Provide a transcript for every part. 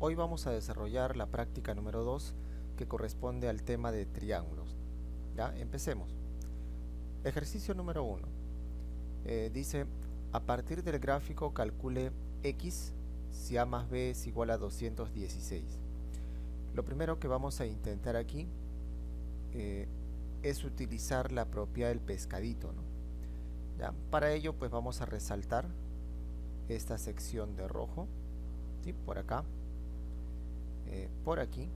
Hoy vamos a desarrollar la práctica número 2 que corresponde al tema de triángulos. Ya, empecemos. Ejercicio número 1. Dice, a partir del gráfico calcule x si a más b es igual a 216. Lo primero que vamos a intentar aquí es utilizar la propiedad del pescadito, ¿no? Ya, para ello pues vamos a resaltar esta sección de rojo, ¿sí? Por acá, por aquí.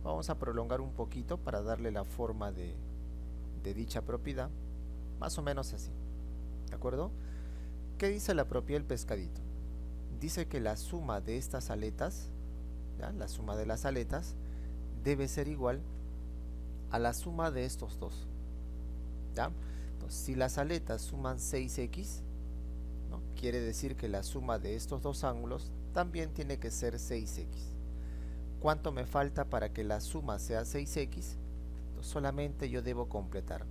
Vamos a prolongar un poquito para darle la forma de dicha propiedad, más o menos así, ¿de acuerdo? ¿Qué dice la propiedad del pescadito? Dice que la suma de estas aletas, ¿ya? La suma de las aletas debe ser igual a la suma de estos dos, ¿ya? Entonces, si las aletas suman 6x, ¿no? Quiere decir que la suma de estos dos ángulos también tiene que ser 6x. ¿Cuánto me falta para que la suma sea 6x? Entonces, solamente yo debo completar.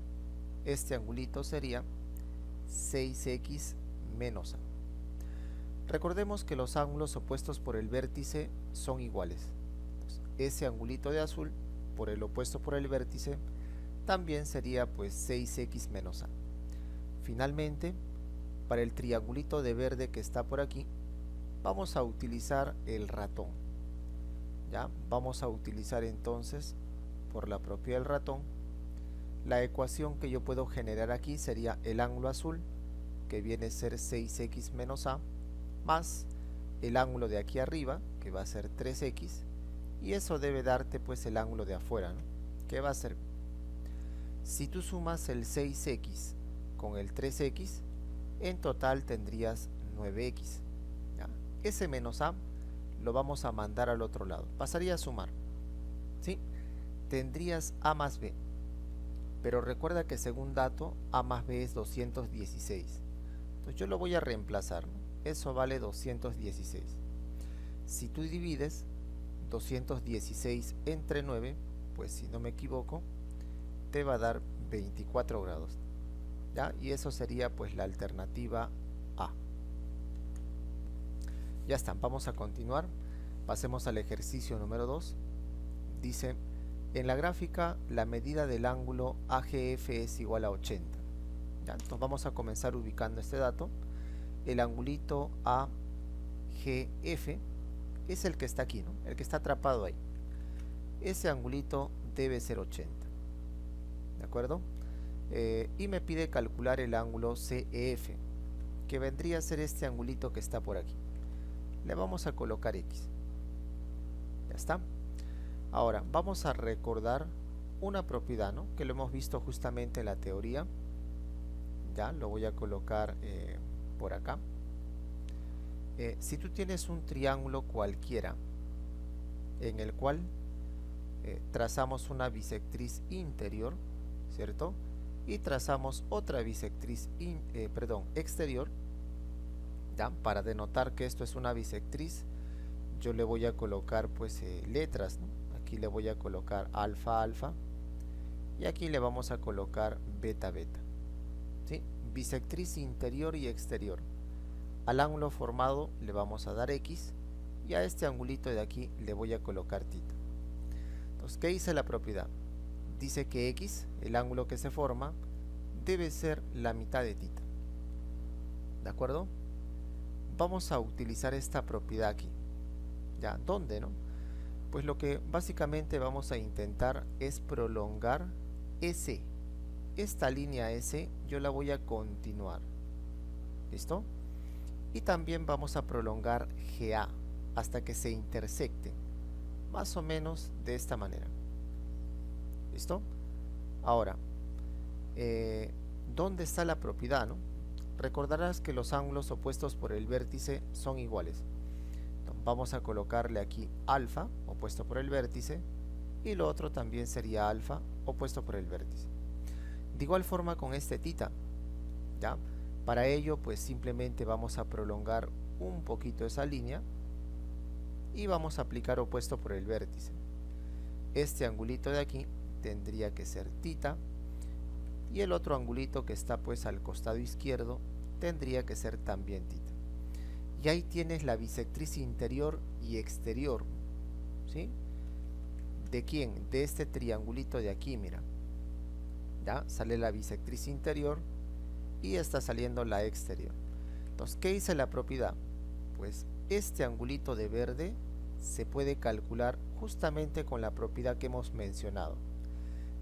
Este angulito sería 6x menos a. Recordemos que los ángulos opuestos por el vértice son iguales. Entonces, ese angulito de azul por el opuesto por el vértice también sería pues 6x menos a. Finalmente, para el triangulito de verde que está por aquí, vamos a utilizar el ratón. ¿Ya? Vamos a utilizar entonces, por la propiedad del ratón, la ecuación que yo puedo generar aquí sería el ángulo azul, que viene a ser 6x menos a, más el ángulo de aquí arriba, que va a ser 3x, y eso debe darte pues el ángulo de afuera, ¿no? Que va a ser, si tú sumas el 6x con el 3x, en total tendrías 9x. ¿Ya? Ese menos a lo vamos a mandar al otro lado, pasaría a sumar, ¿sí? Tendrías a más b, pero recuerda que según dato a más b es 216. Entonces yo lo voy a reemplazar, ¿no? Eso vale 216. Si tú divides 216 entre 9, pues si no me equivoco, te va a dar 24 grados. ¿Ya? Y eso sería pues la alternativa A. Ya está, vamos a continuar. Pasemos al ejercicio número 2. Dice, en la gráfica la medida del ángulo AGF es igual a 80. ¿Ya? Entonces vamos a comenzar ubicando este dato. El angulito AGF es el que está aquí, ¿no? El que está atrapado ahí. Ese angulito debe ser 80. ¿De acuerdo? Y me pide calcular el ángulo CEF, que vendría a ser este angulito que está por aquí. Le vamos a colocar X. Ya está. Ahora, vamos a recordar una propiedad, ¿no? Que lo hemos visto justamente en la teoría. Ya, lo voy a colocar por acá. Si tú tienes un triángulo cualquiera en el cual trazamos una bisectriz interior, ¿cierto? Y trazamos otra bisectriz exterior, ¿ya? Para denotar que esto es una bisectriz, yo le voy a colocar pues letras, ¿no? Aquí le voy a colocar alfa alfa y aquí le vamos a colocar beta beta, ¿sí? Bisectriz interior y exterior. Al ángulo formado le vamos a dar X y a este angulito de aquí le voy a colocar tita. Entonces, ¿qué dice la propiedad? Dice que X, el ángulo que se forma, debe ser la mitad de tita. ¿De acuerdo? Vamos a utilizar esta propiedad aquí. ¿Ya? ¿Dónde, no? Pues lo que básicamente vamos a intentar es prolongar S. Esta línea S yo la voy a continuar. ¿Listo? Y también vamos a prolongar GA hasta que se intersecten. Más o menos de esta manera. ¿Listo? Ahora, ¿dónde está la propiedad, no? Recordarás que los ángulos opuestos por el vértice son iguales. Entonces, vamos a colocarle aquí alfa, opuesto por el vértice, y lo otro también sería alfa, opuesto por el vértice. De igual forma con este tita, ¿ya? Para ello, pues simplemente vamos a prolongar un poquito esa línea y vamos a aplicar opuesto por el vértice. Este angulito de aquí tendría que ser tita y el otro angulito que está pues al costado izquierdo tendría que ser también tita. Y ahí tienes la bisectriz interior y exterior, ¿sí? ¿De quién? De este triangulito de aquí, mira. Ya sale la bisectriz interior y está saliendo la exterior. Entonces, ¿qué dice la propiedad? Pues este angulito de verde se puede calcular justamente con la propiedad que hemos mencionado.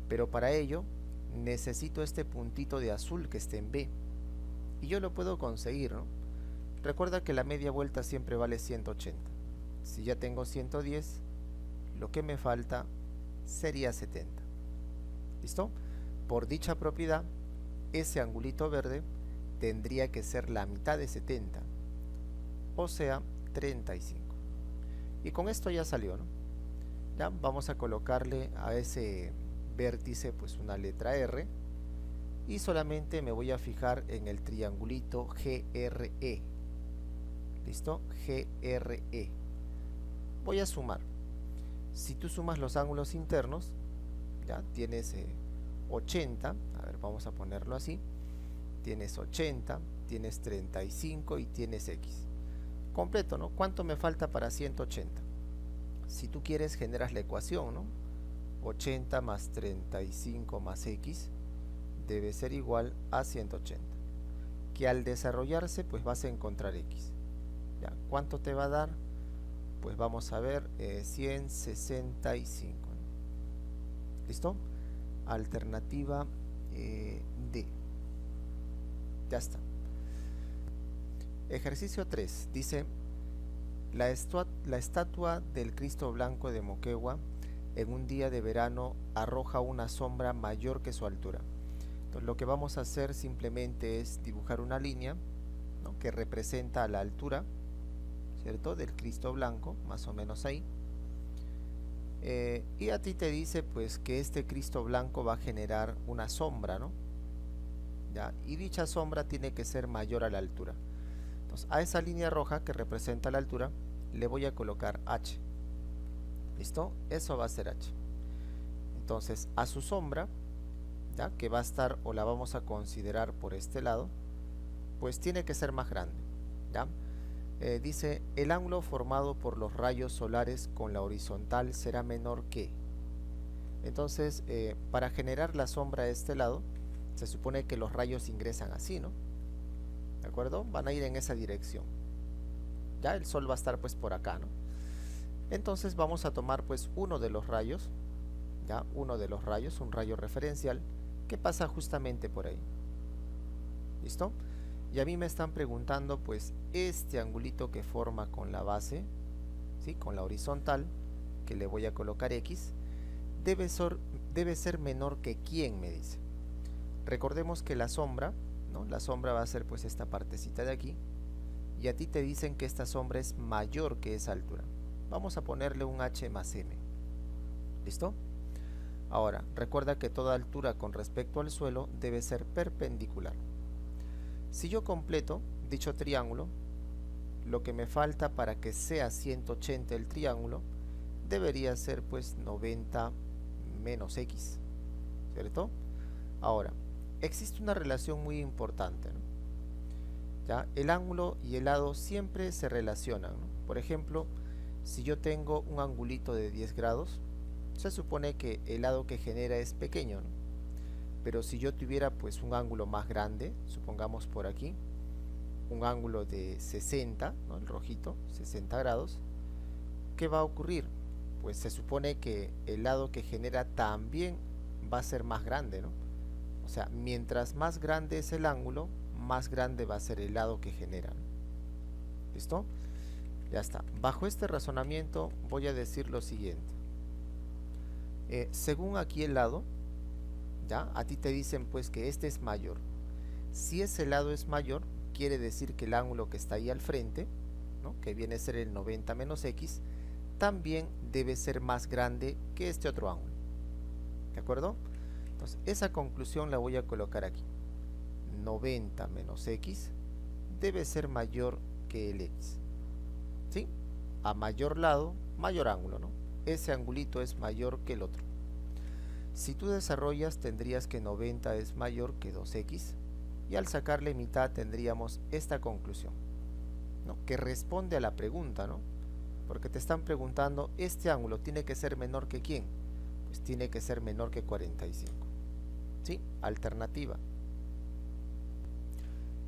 Pero para ello necesito este puntito de azul que esté en B. Y yo lo puedo conseguir, ¿no? Recuerda que la media vuelta siempre vale 180. Si ya tengo 110, lo que me falta sería 70. ¿Listo? Por dicha propiedad, ese angulito verde tendría que ser la mitad de 70, o sea, 35. Y con esto ya salió, ¿no? Ya vamos a colocarle a ese vértice pues una letra R, y solamente me voy a fijar en el triangulito GRE. ¿Listo? GRE. Voy a sumar. Si tú sumas los ángulos internos, ya tienes 80, a ver, vamos a ponerlo así, tienes 80, tienes 35 y tienes X. Completo, ¿no? ¿Cuánto me falta para 180? Si tú quieres, generas la ecuación, ¿no? 80 más 35 más X debe ser igual a 180. Que al desarrollarse, pues vas a encontrar X. ¿Ya? ¿Cuánto te va a dar? Pues vamos a ver, 165. ¿Listo? Alternativa D. Ya está. Ejercicio 3. Dice, la estatua del Cristo Blanco de Moquegua en un día de verano arroja una sombra mayor que su altura. Entonces lo que vamos a hacer simplemente es dibujar una línea, ¿no?, que representa la altura, ¿cierto?, del Cristo Blanco, más o menos ahí. Y a ti te dice pues que este Cristo Blanco va a generar una sombra, ¿no? ¿Ya? Y dicha sombra tiene que ser mayor a la altura. Entonces a esa línea roja que representa la altura le voy a colocar H. ¿Listo? Eso va a ser H. Entonces a su sombra, ¿ya?, que va a estar o la vamos a considerar por este lado, pues tiene que ser más grande. ¿Ya? Dice, el ángulo formado por los rayos solares con la horizontal será menor que. Entonces, para generar la sombra de este lado, se supone que los rayos ingresan así, ¿no? ¿De acuerdo? Van a ir en esa dirección. Ya el sol va a estar pues por acá, ¿no? Entonces vamos a tomar pues uno de los rayos, ya, uno de los rayos, un rayo referencial, que pasa justamente por ahí. ¿Listo? Y a mí me están preguntando pues este angulito que forma con la base, ¿sí?, con la horizontal, que le voy a colocar X, debe ser menor que ¿quién?, me dice. Recordemos que la sombra, ¿no?, la sombra va a ser pues esta partecita de aquí, y a ti te dicen que esta sombra es mayor que esa altura. Vamos a ponerle un H más M. ¿Listo? Ahora, recuerda que toda altura con respecto al suelo debe ser perpendicular. Si yo completo dicho triángulo, lo que me falta para que sea 180 el triángulo debería ser pues 90 menos X, ¿cierto? Ahora, existe una relación muy importante, ¿no? ¿Ya? El ángulo y el lado siempre se relacionan, ¿no? Por ejemplo, si yo tengo un angulito de 10 grados, se supone que el lado que genera es pequeño, ¿no? Pero si yo tuviera pues un ángulo más grande, supongamos por aquí, un ángulo de 60, ¿no?, el rojito, 60 grados, ¿qué va a ocurrir? Pues se supone que el lado que genera también va a ser más grande, ¿no? O sea, mientras más grande es el ángulo, más grande va a ser el lado que genera. ¿Listo? Ya está. Bajo este razonamiento voy a decir lo siguiente. Según aquí el lado, ¿ya?, a ti te dicen pues que este es mayor. Si ese lado es mayor, quiere decir que el ángulo que está ahí al frente, ¿no?, que viene a ser el 90 menos X, también debe ser más grande que este otro ángulo. ¿De acuerdo? Entonces, esa conclusión la voy a colocar aquí. 90 menos X debe ser mayor que el X. ¿Sí? A mayor lado, mayor ángulo, ¿no? Ese angulito es mayor que el otro. Si tú desarrollas, tendrías que 90 es mayor que 2X, y al sacarle mitad tendríamos esta conclusión, ¿no? Que responde a la pregunta, ¿no? Porque te están preguntando, ¿este ángulo tiene que ser menor que quién? Pues tiene que ser menor que 45. ¿Sí? Alternativa.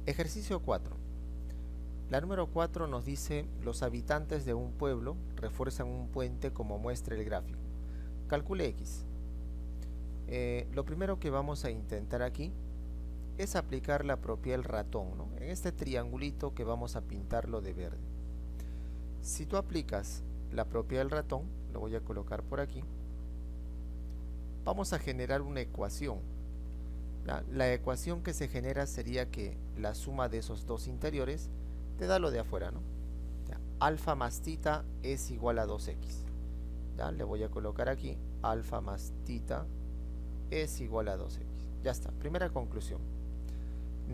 Ejercicio 4. La número 4 nos dice, los habitantes de un pueblo refuerzan un puente como muestra el gráfico. Calcule X. Lo primero que vamos a intentar aquí es aplicar la propiedad del ratón, ¿no? En este triangulito que vamos a pintarlo de verde. Si tú aplicas la propiedad del ratón, lo voy a colocar por aquí, vamos a generar una ecuación. La ecuación que se genera sería que la suma de esos dos interiores te da lo de afuera, ¿no? Alfa más tita es igual a 2x. Le voy a colocar aquí, alfa más tita es igual a 2x. Ya está, primera conclusión.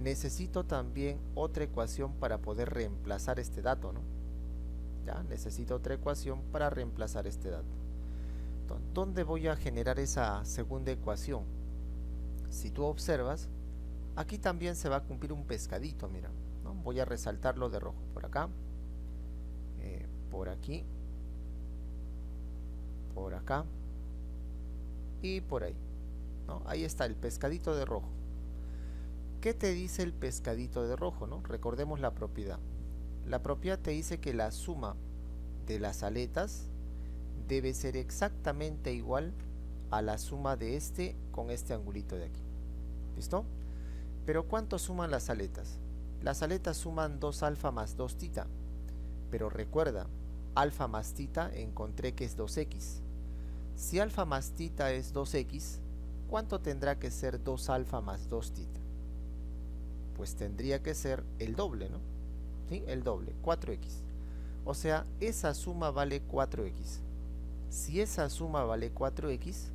Necesito también otra ecuación para poder reemplazar este dato, ¿no? Necesito otra ecuación para reemplazar este dato. Entonces, ¿dónde voy a generar esa segunda ecuación? Si tú observas, aquí también se va a cumplir un pescadito, mira, ¿no? Voy a resaltarlo de rojo, por acá, por aquí, por acá y por ahí, ¿no? Ahí está el pescadito de rojo. ¿Qué te dice el pescadito de rojo, no? Recordemos la propiedad. La propiedad te dice que la suma de las aletas debe ser exactamente igual a la suma de este con este angulito de aquí. ¿Listo? Pero ¿cuánto suman las aletas? Las aletas suman 2 alfa más 2 tita. Pero recuerda, alfa más tita encontré que es 2x. Si alfa más tita es 2x, ¿cuánto tendrá que ser 2 alfa más 2 tita? Pues tendría que ser el doble, ¿no? ¿Sí? El doble, 4x. O sea, esa suma vale 4x. Si esa suma vale 4x,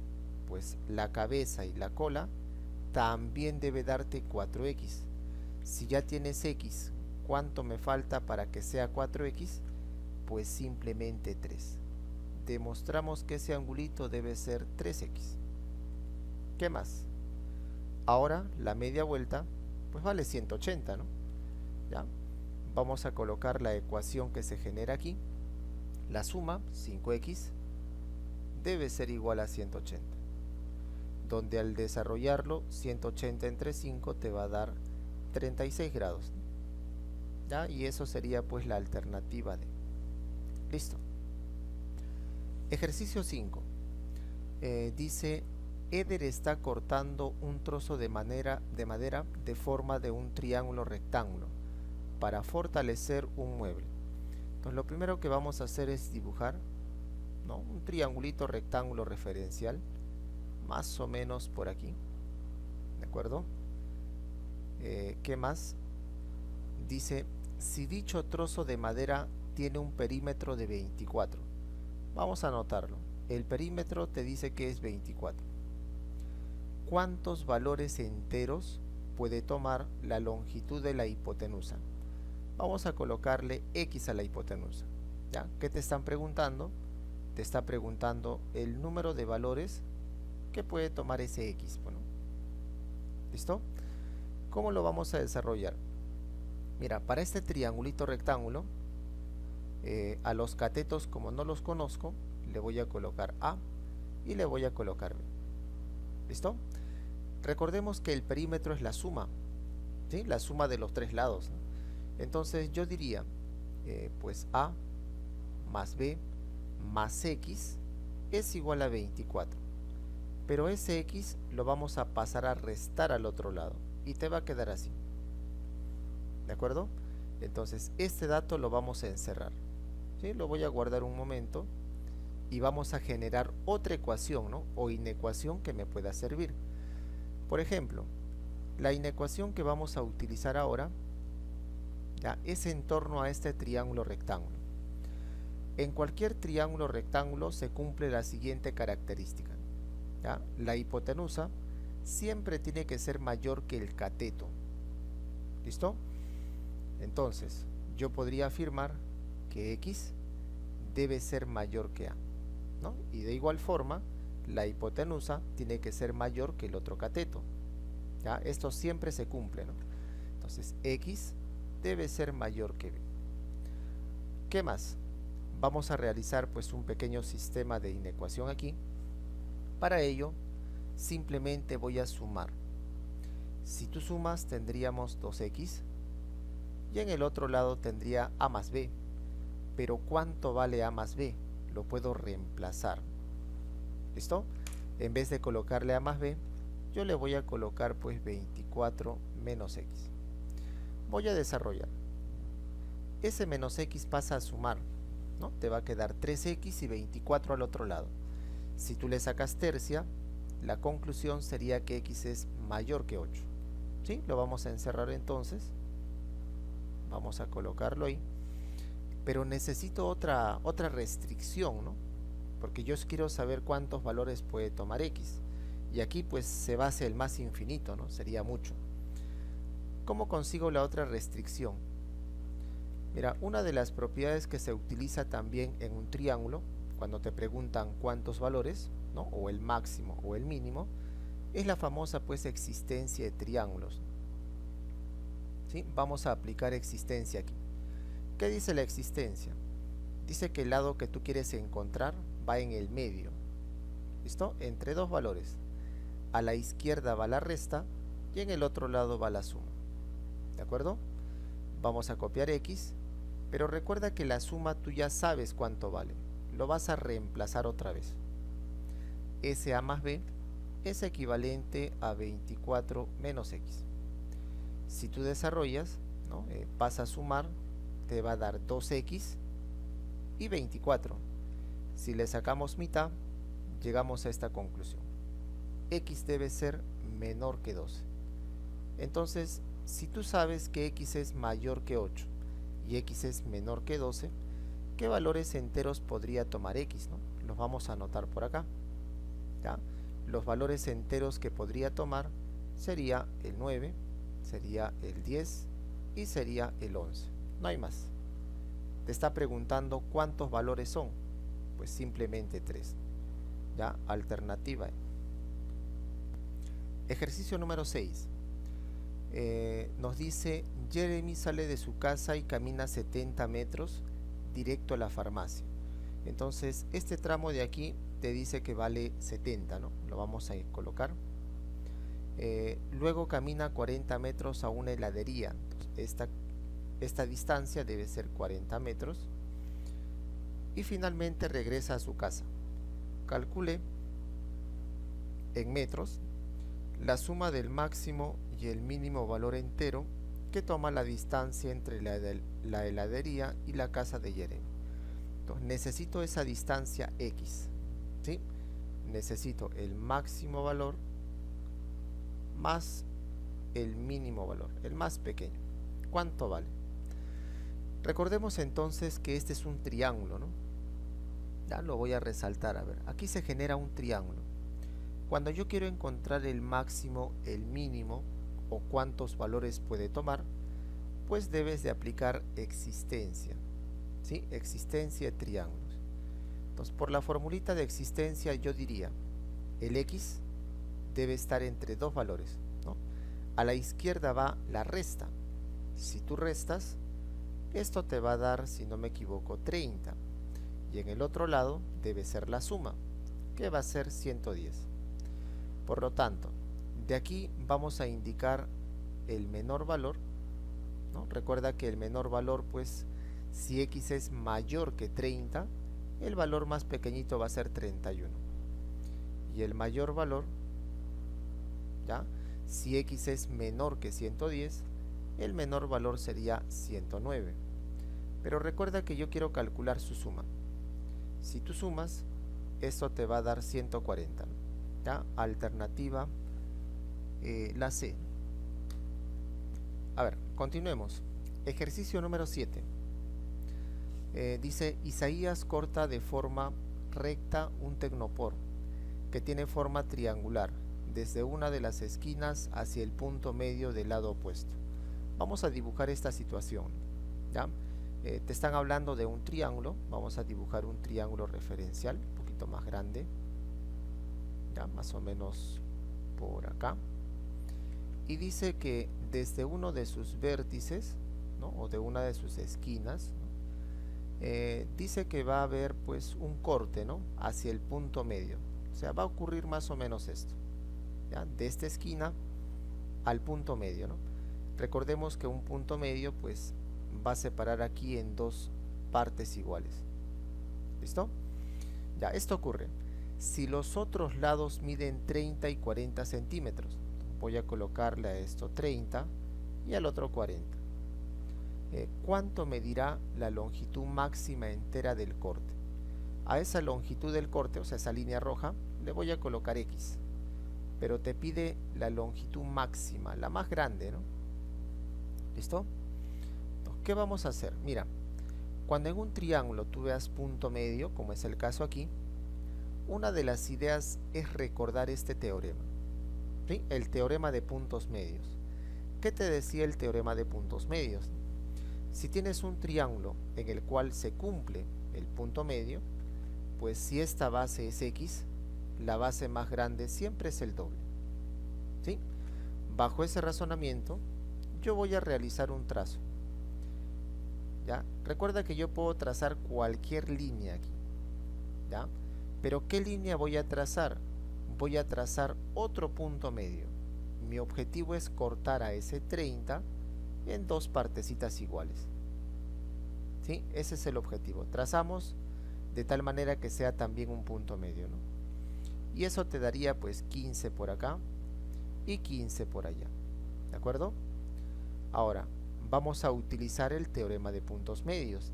pues la cabeza y la cola también debe darte 4x. Si ya tienes x, ¿cuánto me falta para que sea 4x? Pues simplemente 3. Demostramos que ese angulito debe ser 3x. ¿Qué más? Ahora la media vuelta pues vale 180, ¿no? ¿Ya? Vamos a colocar la ecuación que se genera aquí. La suma, 5x, debe ser igual a 180. Donde al desarrollarlo, 180 entre 5 te va a dar 36 grados. ¿Ya? Y eso sería pues la alternativa D. Listo. Ejercicio 5. Dice, Eder está cortando un trozo de madera de forma de un triángulo rectángulo para fortalecer un mueble. Entonces lo primero que vamos a hacer es dibujar, ¿no? Un triangulito rectángulo referencial, más o menos por aquí, ¿de acuerdo? ¿Qué más? Dice, si dicho trozo de madera tiene un perímetro de 24, vamos a anotarlo. El perímetro te dice que es 24. ¿Cuántos valores enteros puede tomar la longitud de la hipotenusa? Vamos a colocarle x a la hipotenusa. ¿Ya? ¿Qué te están preguntando? Te está preguntando el número de valores que puede tomar ese x. Bueno, ¿listo? ¿Cómo lo vamos a desarrollar? Mira, para este triangulito rectángulo, a los catetos, como no los conozco, le voy a colocar A y le voy a colocar B. ¿Listo? Recordemos que el perímetro es la suma, ¿sí? La suma de los tres lados, ¿no? Entonces yo diría, pues A más B más X es igual a 24. Pero ese X lo vamos a pasar a restar al otro lado y te va a quedar así. ¿De acuerdo? Entonces este dato lo vamos a encerrar, ¿sí? Lo voy a guardar un momento y vamos a generar otra ecuación, ¿no? O inecuación que me pueda servir. Por ejemplo, la inecuación que vamos a utilizar ahora, ¿ya? Es en torno a este triángulo rectángulo. En cualquier triángulo rectángulo se cumple la siguiente característica, ¿ya? La hipotenusa siempre tiene que ser mayor que el cateto. ¿Listo? Entonces, yo podría afirmar que X debe ser mayor que A, ¿no? Y de igual forma, la hipotenusa tiene que ser mayor que el otro cateto. ¿Ya? Esto siempre se cumple, ¿no? Entonces, X debe ser mayor que B. ¿Qué más? Vamos a realizar pues un pequeño sistema de inecuación aquí. Para ello, simplemente voy a sumar. Si tú sumas, tendríamos 2x y en el otro lado tendría a más b. Pero ¿cuánto vale a más b? Lo puedo reemplazar. ¿Listo? En vez de colocarle a más b, yo le voy a colocar pues 24 menos x. Voy a desarrollar. Ese menos x pasa a sumar, ¿no? Te va a quedar 3x y 24 al otro lado. Si tú le sacas tercia, la conclusión sería que x es mayor que 8. ¿Sí? Lo vamos a encerrar entonces. Vamos a colocarlo ahí. Pero necesito otra restricción, ¿no? Porque yo quiero saber cuántos valores puede tomar x. Y aquí pues se va hacia el más infinito, ¿no? Sería mucho. ¿Cómo consigo la otra restricción? Mira, una de las propiedades que se utiliza también en un triángulo, cuando te preguntan cuántos valores, ¿no? O el máximo o el mínimo, es la famosa pues existencia de triángulos. ¿Sí? Vamos a aplicar existencia aquí. ¿Qué dice la existencia? Dice que el lado que tú quieres encontrar va en el medio. ¿Listo? Entre dos valores. A la izquierda va la resta y en el otro lado va la suma. ¿De acuerdo? Vamos a copiar x, pero recuerda que la suma tú ya sabes cuánto vale. Lo vas a reemplazar otra vez. SA más b es equivalente a 24 menos x. Si tú desarrollas, ¿no? Vas a sumar, te va a dar 2x y 24. Si le sacamos mitad, llegamos a esta conclusión. X debe ser menor que 12. Entonces, si tú sabes que x es mayor que 8 y x es menor que 12, ¿qué valores enteros podría tomar x, ¿no? Los vamos a anotar por acá. ¿Ya? Los valores enteros que podría tomar sería el 9, sería el 10 y sería el 11. No hay más. Te está preguntando cuántos valores son. Pues simplemente 3. ¿Ya? Alternativa. Ejercicio número 6. Nos dice, Jeremy sale de su casa y camina 70 metros directo a la farmacia. Entonces, este tramo de aquí te dice que vale 70, ¿no? Lo vamos a colocar. Luego camina 40 metros a una heladería. Entonces, esta distancia debe ser 40 metros. Y finalmente regresa a su casa. Calcule en metros la suma del máximo y el mínimo valor entero que toma la distancia entre la heladería y la casa de Jeremy. Entonces necesito esa distancia x, ¿sí? Necesito el máximo valor más el mínimo valor, el más pequeño. ¿Cuánto vale? Recordemos entonces que este es un triángulo, ¿no? Ya lo voy a resaltar, a ver. Aquí se genera un triángulo. Cuando yo quiero encontrar el máximo, el mínimo o cuántos valores puede tomar, pues debes de aplicar existencia, ¿sí? Existencia de triángulos. Entonces, por la formulita de existencia yo diría, el x debe estar entre dos valores, ¿no? A la izquierda va la resta. Si tú restas, esto te va a dar, si no me equivoco, 30. Y en el otro lado debe ser la suma, que va a ser 110. Por lo tanto, de aquí vamos a indicar el menor valor, ¿no? Recuerda que el menor valor, pues, si x es mayor que 30, el valor más pequeñito va a ser 31. Y el mayor valor, ¿ya? Si x es menor que 110, el menor valor sería 109. Pero recuerda que yo quiero calcular su suma. Si tú sumas, esto te va a dar 140, ¿no? ¿Ya? Alternativa la C. A ver, continuemos. Ejercicio número 7. Dice, Isaías corta de forma recta un tecnopor que tiene forma triangular desde una de las esquinas hacia el punto medio del lado opuesto. Vamos a dibujar esta situación, ¿ya? Te están hablando de un triángulo. Vamos a dibujar un triángulo referencial un poquito más grande, ya más o menos por acá, y dice que desde uno de sus vértices, ¿no? O de una de sus esquinas, ¿no? dice que va a haber pues un corte, ¿no?, hacia el punto medio. O sea, va a ocurrir más o menos esto, ¿ya?, de esta esquina al punto medio, ¿no? Recordemos que un punto medio pues va a separar aquí en dos partes iguales. ¿Listo? Ya, esto ocurre si los otros lados miden 30 y 40 centímetros. Voy a colocarle a esto 30 y al otro 40. ¿Cuánto medirá la longitud máxima entera del corte? A esa longitud del corte, o sea, esa línea roja, le voy a colocar X. Pero te pide la longitud máxima, la más grande, ¿no? ¿Listo? Entonces, ¿qué vamos a hacer? Mira, cuando en un triángulo tú veas punto medio, como es el caso aquí, una de las ideas es recordar este teorema, ¿sí?, el teorema de puntos medios. ¿Qué te decía el teorema de puntos medios? Si tienes un triángulo en el cual se cumple el punto medio, pues si esta base es X, la base más grande siempre es el doble, ¿sí? Bajo ese razonamiento, yo voy a realizar un trazo, ¿ya? Recuerda que yo puedo trazar cualquier línea aquí, ¿ya? Pero ¿qué línea voy a trazar? Voy a trazar otro punto medio. Mi objetivo es cortar a ese 30 en dos partecitas iguales, ¿sí? Ese es el objetivo. Trazamos de tal manera que sea también un punto medio, ¿no? Y eso te daría pues 15 por acá y 15 por allá, ¿de acuerdo? Ahora, vamos a utilizar el teorema de puntos medios.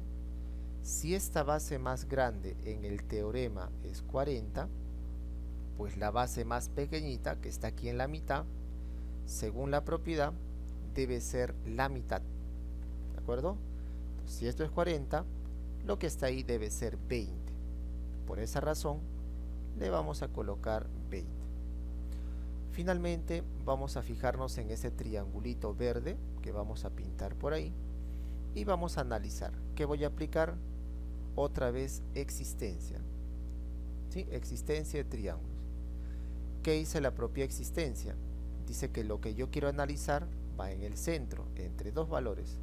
Si esta base más grande en el teorema es 40, pues la base más pequeñita, que está aquí en la mitad, según la propiedad, debe ser la mitad, ¿de acuerdo? Entonces, si esto es 40, lo que está ahí debe ser 20. Por esa razón, le vamos a colocar 20. Finalmente, vamos a fijarnos en ese triangulito verde que vamos a pintar por ahí y vamos a analizar. ¿Qué voy a aplicar? Otra vez existencia, ¿sí? Existencia de triángulos. ¿Qué dice la propia existencia? Dice que lo que yo quiero analizar va en el centro, entre dos valores.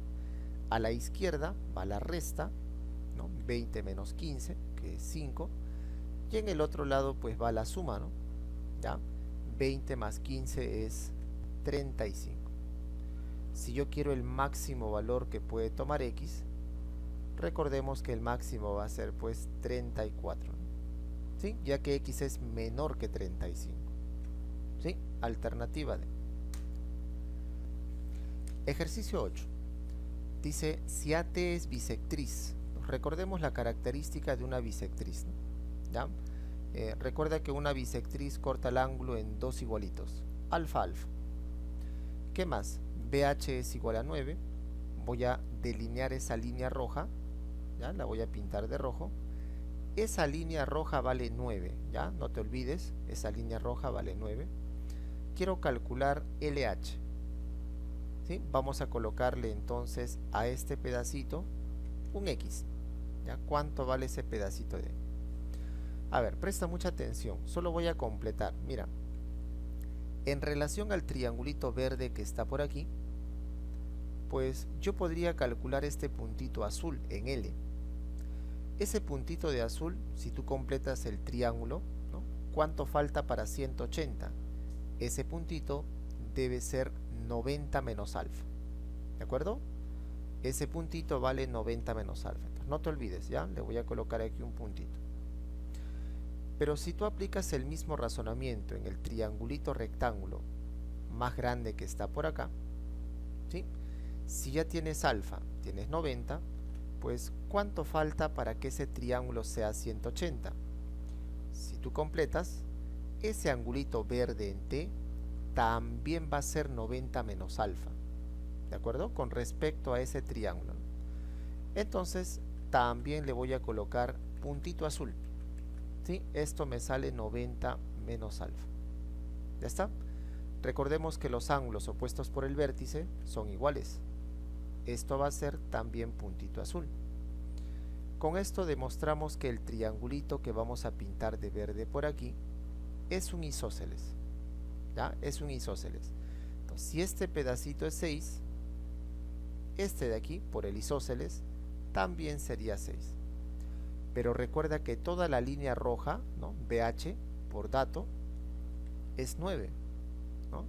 A la izquierda va la resta, ¿no?, 20 menos 15, que es 5. Y en el otro lado pues va la suma, ¿no? ¿Ya? 20 más 15 es 35. Si yo quiero el máximo valor que puede tomar X, recordemos que el máximo va a ser pues 34, ¿sí?, ya que X es menor que 35, ¿sí? Alternativa D. Ejercicio 8. Dice, si AT es bisectriz, recordemos la característica de una bisectriz, ¿no? ¿Ya? Recuerda que una bisectriz corta el ángulo en dos igualitos, alfa, alfa. ¿Qué más? BH es igual a 9. Voy a delinear esa línea roja, ¿ya? La voy a pintar de rojo. Esa línea roja vale 9, ¿ya? No te olvides, esa línea roja vale 9. Quiero calcular LH, ¿sí? Vamos a colocarle entonces a este pedacito un X, ¿ya? ¿Cuánto vale ese pedacito de ahí? A ver, presta mucha atención, solo voy a completar. Mira, en relación al triangulito verde que está por aquí, pues yo podría calcular este puntito azul en L. Ese puntito de azul, si tú completas el triángulo, ¿no?, ¿cuánto falta para 180? Ese puntito debe ser 90 menos alfa, ¿de acuerdo? Ese puntito vale 90 menos alfa. Entonces, no te olvides, ¿ya? Le voy a colocar aquí un puntito. Pero si tú aplicas el mismo razonamiento en el triangulito rectángulo más grande que está por acá, ¿sí? Si ya tienes alfa, tienes 90, pues ¿cuánto falta para que ese triángulo sea 180? Si tú completas, ese angulito verde en T también va a ser 90 menos alfa, ¿de acuerdo? Con respecto a ese triángulo. Entonces, también le voy a colocar puntito azul, ¿sí? Esto me sale 90 menos alfa. ¿Ya está? Recordemos que los ángulos opuestos por el vértice son iguales. Esto va a ser también puntito azul. Con esto demostramos que el triangulito que vamos a pintar de verde por aquí es un isósceles, ¿ya? Es un isósceles. Entonces, si este pedacito es 6, este de aquí, por el isósceles, también sería 6. Pero recuerda que toda la línea roja, ¿no? BH por dato es 9, ¿no?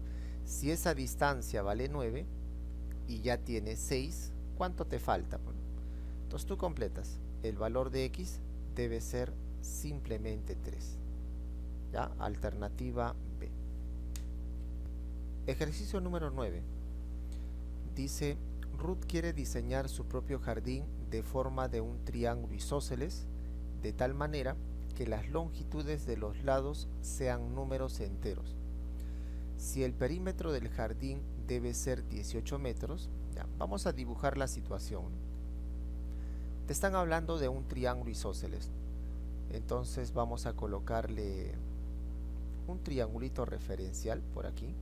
Si esa distancia vale 9 y ya tienes 6, ¿cuánto te falta? Bueno, entonces tú completas. El valor de X debe ser simplemente 3. ¿Ya? Alternativa B. Ejercicio número 9. Dice, Ruth quiere diseñar su propio jardín de forma de un triángulo isósceles, de tal manera que las longitudes de los lados sean números enteros. Si el perímetro del jardín debe ser 18 metros, ya, vamos a dibujar la situación. Te están hablando de un triángulo isósceles, entonces vamos a colocarle un triangulito referencial por aquí.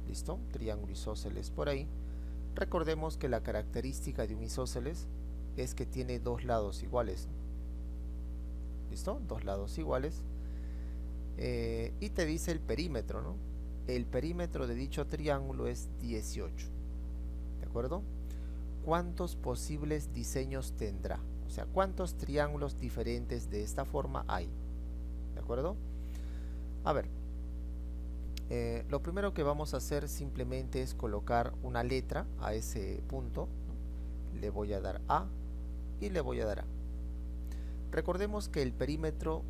¿Listo? Triángulo isósceles por ahí. Recordemos que la característica de un isósceles es que tiene dos lados iguales. ¿Listo? Dos lados iguales. Y te dice el perímetro, ¿no? El perímetro de dicho triángulo es 18. ¿De acuerdo? ¿Cuántos posibles diseños tendrá? O sea, ¿cuántos triángulos diferentes de esta forma hay? ¿De acuerdo? A ver, lo primero que vamos a hacer simplemente es colocar una letra a ese punto, ¿no? Le voy a dar A y le voy a dar A. Recordemos que el perímetro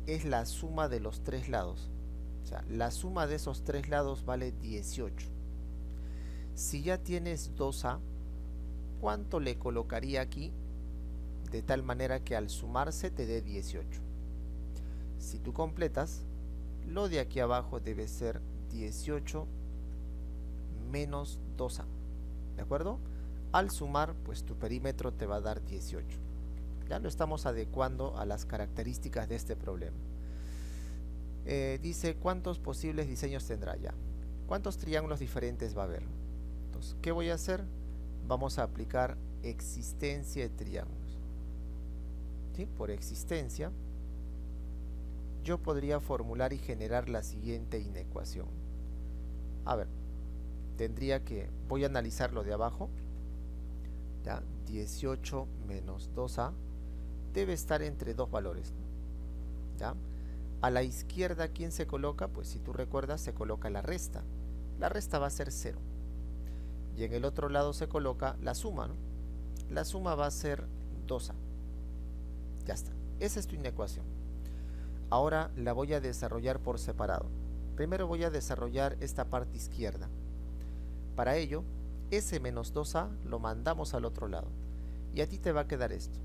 es la suma de los tres lados. O sea, la suma de esos tres lados vale 18. Si ya tienes 2A, ¿cuánto le colocaría aquí? De tal manera que al sumarse te dé 18. Si tú completas, lo de aquí abajo debe ser 18 menos 2A. ¿De acuerdo? Al sumar, pues tu perímetro te va a dar 18. Ya lo estamos adecuando a las características de este problema. Dice, ¿cuántos posibles diseños tendrá ya? ¿Cuántos triángulos diferentes va a haber? Entonces, ¿qué voy a hacer? Vamos a aplicar existencia de triángulos. ¿Sí? Por existencia, yo podría formular y generar la siguiente inecuación. A ver, voy a analizar lo de abajo. ¿Ya? 18 menos 2A debe estar entre dos valores. ¿Ya? A la izquierda, ¿quién se coloca? Pues si tú recuerdas, se coloca la resta. La resta va a ser 0. Y en el otro lado se coloca la suma, ¿no? La suma va a ser 2A. Ya está. Esa es tu inecuación. Ahora la voy a desarrollar por separado. Primero voy a desarrollar esta parte izquierda. Para ello, S menos 2A lo mandamos al otro lado. Y a ti te va a quedar esto.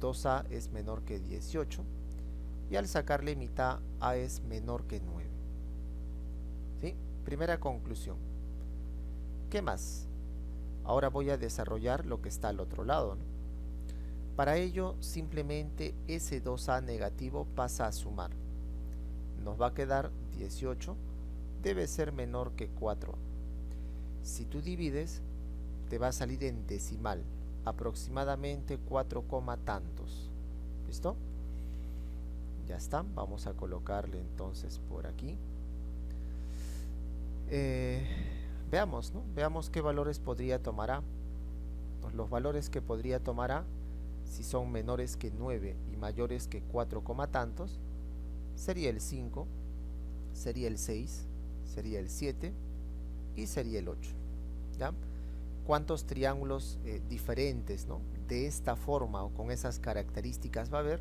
2A es menor que 18. Y al sacarle mitad, A es menor que 9. ¿Sí? Primera conclusión. ¿Qué más? Ahora voy a desarrollar lo que está al otro lado, ¿no? Para ello, simplemente ese 2A negativo pasa a sumar. Nos va a quedar 18, debe ser menor que 4A. Si tú divides, te va a salir en decimal, aproximadamente 4, tantos. ¿Listo? Ya está, vamos a colocarle entonces por aquí. Veamos, ¿no? Veamos qué valores podría tomar A. Pues los valores que podría tomar A, si son menores que 9 y mayores que 4, tantos, sería el 5, sería el 6, sería el 7 y sería el 8. ¿Ya? ¿Cuántos triángulos diferentes, ¿no? de esta forma o con esas características va a haber?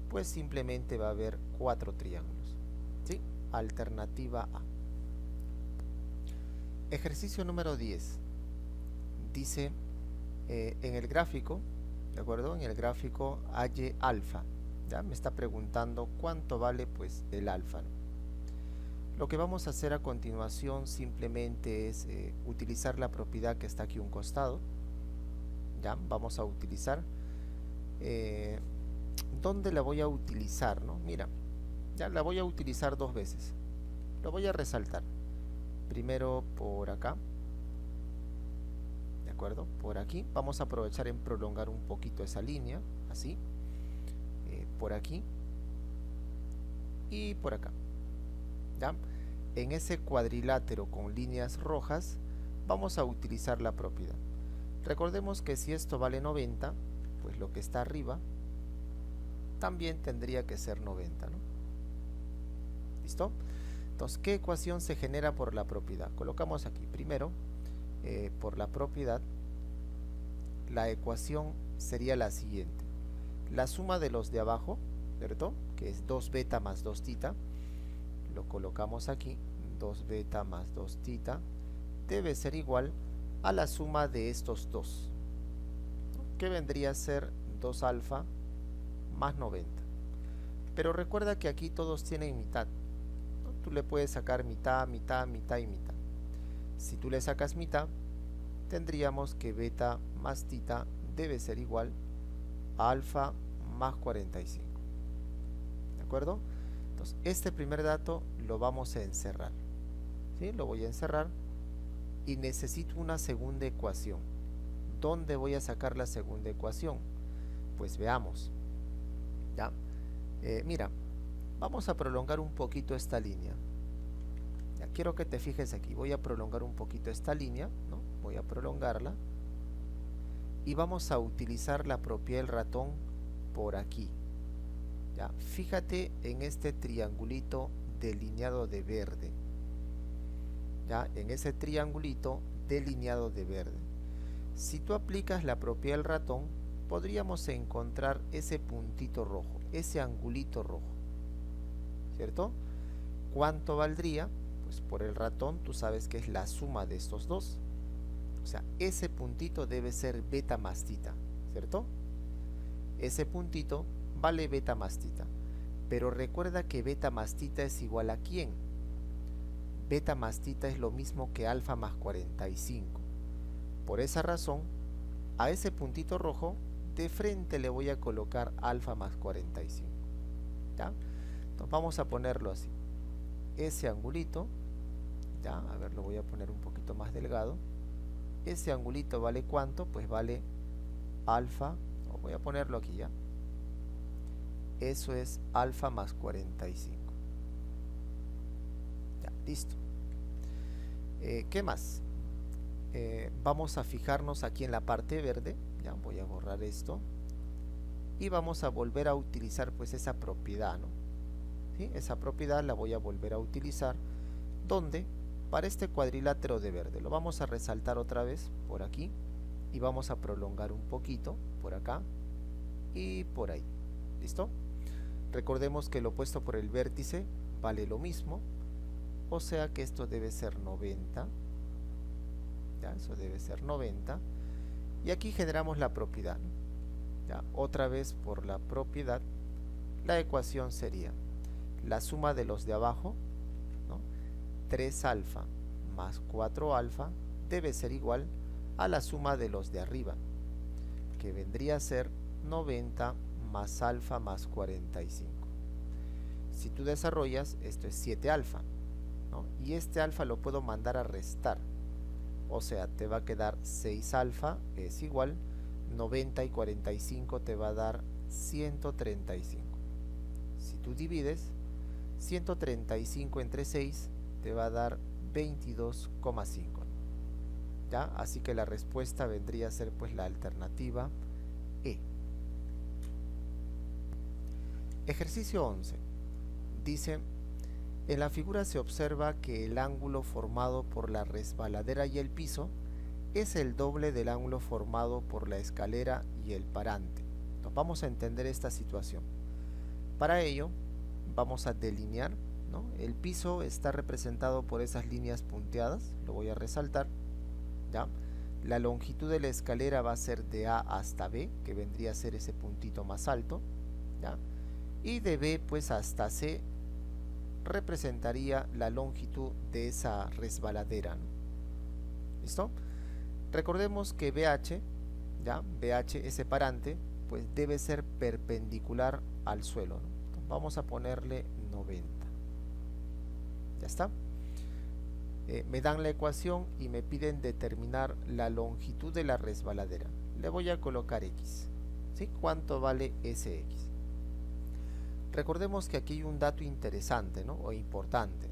Pues simplemente va a haber 4 triángulos. ¿Sí? Alternativa A. Ejercicio número 10. Dice, en el gráfico, ¿de acuerdo? En el gráfico halle alfa. ¿Ya? Me está preguntando cuánto vale pues el alfa, ¿no? Lo que vamos a hacer a continuación simplemente es utilizar la propiedad que está aquí a un costado. ¿Ya? Vamos a utilizar. ¿Dónde la voy a utilizar, no? Mira, ya la voy a utilizar dos veces. Lo voy a resaltar. Primero por acá. ¿De acuerdo? Por aquí. Vamos a aprovechar en prolongar un poquito esa línea. Así. Por aquí. Y por acá. ¿Ya? En ese cuadrilátero con líneas rojas vamos a utilizar la propiedad. Recordemos que si esto vale 90, pues lo que está arriba también tendría que ser 90, ¿no? ¿Listo? Entonces, ¿qué ecuación se genera por la propiedad? Colocamos aquí, primero, por la propiedad, la ecuación sería la siguiente. La suma de los de abajo, ¿cierto? Que es 2 beta más 2 tita, lo colocamos aquí, 2 beta más 2 tita, debe ser igual a la suma de estos dos, ¿no? Que vendría a ser 2 alfa más 90. Pero recuerda que aquí todos tienen mitad, ¿no? Tú le puedes sacar mitad, mitad, mitad y mitad. Si tú le sacas mitad, tendríamos que beta más tita debe ser igual a alfa más 45. ¿De acuerdo? Entonces, este primer dato lo vamos a encerrar, ¿sí? Lo voy a encerrar y necesito una segunda ecuación. ¿Dónde voy a sacar la segunda ecuación? Pues veamos. ¿Ya? Mira, vamos a prolongar un poquito esta línea. Ya, quiero que te fijes aquí. Voy a prolongar un poquito esta línea, ¿no? Voy a prolongarla. Y vamos a utilizar la propiedad del ratón por aquí. ¿Ya? Fíjate en este triangulito delineado de verde. ¿Ya? En ese triangulito delineado de verde. Si tú aplicas la propiedad del ratón, podríamos encontrar ese puntito rojo, ese angulito rojo, ¿cierto? ¿Cuánto valdría? Pues por el ratón tú sabes que es la suma de estos dos. O sea, ese puntito debe ser beta más tita, ¿cierto? Ese puntito vale beta más tita. Pero recuerda que beta más tita es igual a ¿quién? Beta más tita es lo mismo que alfa más 45. Por esa razón, a ese puntito rojo de frente le voy a colocar alfa más 45. ¿Ya? Entonces vamos a ponerlo así. Ese angulito, ya, a ver, lo voy a poner un poquito más delgado. Ese angulito vale ¿cuánto? Pues vale alfa, voy a ponerlo aquí ya. Eso es alfa más 45. Ya, listo. ¿Qué más? Vamos a fijarnos aquí en la parte verde. Ya voy a borrar esto. Y vamos a volver a utilizar pues esa propiedad, ¿no? ¿Sí? Esa propiedad la voy a volver a utilizar. ¿Dónde? Para este cuadrilátero de verde. Lo vamos a resaltar otra vez por aquí. Y vamos a prolongar un poquito por acá y por ahí. ¿Listo? Recordemos que lo opuesto por el vértice vale lo mismo. O sea que esto debe ser 90. ¿Ya? Eso debe ser 90. Y aquí generamos la propiedad. ¿Ya? Otra vez por la propiedad, la ecuación sería la suma de los de abajo, ¿no? 3 alfa más 4 alfa debe ser igual a la suma de los de arriba, que vendría a ser 90 más alfa más 45. Si tú desarrollas, esto es 7 alfa, ¿no? Y este alfa lo puedo mandar a restar. O sea, te va a quedar 6 alfa es igual 90 y 45 te va a dar 135. Si tú divides 135 entre 6 te va a dar 22,5. ¿Ya? Así que la respuesta vendría a ser pues la alternativa E. Ejercicio 11. Dice: en la figura se observa que el ángulo formado por la resbaladera y el piso es el doble del ángulo formado por la escalera y el parante. Entonces vamos a entender esta situación. Para ello vamos a delinear, ¿no? El piso está representado por esas líneas punteadas, lo voy a resaltar, ¿ya? La longitud de la escalera va a ser de A hasta B, que vendría a ser ese puntito más alto, ¿ya? Y de B pues hasta C representaría la longitud de esa resbaladera, ¿no? ¿Listo? Recordemos que BH, ¿ya? BH, ese parante, pues debe ser perpendicular al suelo, ¿no? Entonces vamos a ponerle 90. Ya está. Me dan la ecuación y me piden determinar la longitud de la resbaladera. Le voy a colocar X, ¿sí? ¿Cuánto vale ese X? Recordemos que aquí hay un dato interesante, ¿no? O importante.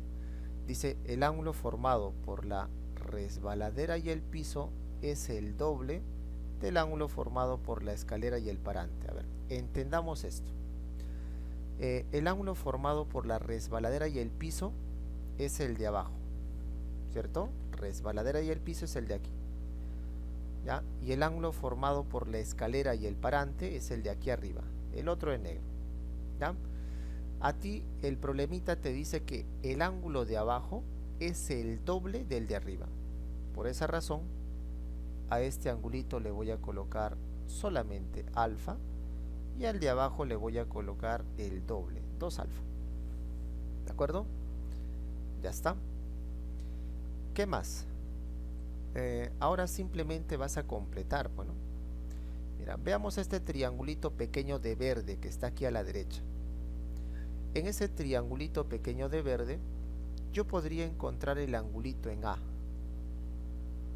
Dice: el ángulo formado por la resbaladera y el piso es el doble del ángulo formado por la escalera y el parante. A ver, entendamos esto. El ángulo formado por la resbaladera y el piso es el de abajo, ¿cierto? Resbaladera y el piso es el de aquí, ¿ya? Y el ángulo formado por la escalera y el parante es el de aquí arriba, el otro en negro, ¿ya? A ti el problemita te dice que el ángulo de abajo es el doble del de arriba. Por esa razón, a este angulito le voy a colocar solamente alfa y al de abajo le voy a colocar el doble, 2 alfa. ¿De acuerdo? Ya está. ¿Qué más? Ahora simplemente vas a completar. Bueno, mira, veamos este triangulito pequeño de verde que está aquí a la derecha. En ese triangulito pequeño de verde, yo podría encontrar el angulito en A.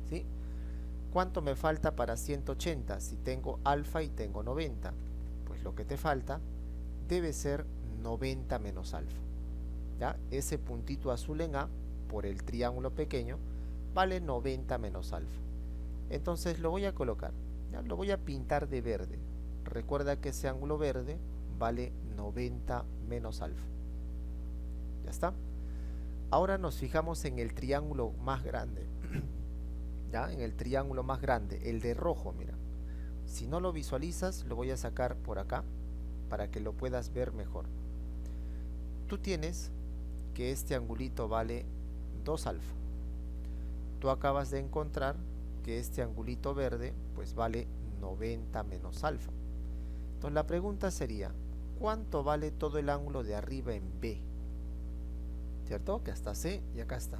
¿Sí? ¿Cuánto me falta para 180? Si tengo alfa y tengo 90. Pues lo que te falta debe ser 90 menos alfa. ¿Ya? Ese puntito azul en A, por el triángulo pequeño, vale 90 menos alfa. Entonces lo voy a colocar, ¿ya? Lo voy a pintar de verde. Recuerda que ese ángulo verde vale 90 menos alfa. Ya está. Ahora nos fijamos en el triángulo más grande. ¿Ya? En el triángulo más grande, el de rojo, mira. Si no lo visualizas, lo voy a sacar por acá para que lo puedas ver mejor. Tú tienes que este angulito vale 2 alfa. Tú acabas de encontrar que este angulito verde pues vale 90 menos alfa. Entonces la pregunta sería, ¿cuánto vale todo el ángulo de arriba en B? ¿Cierto? Que hasta C y acá está.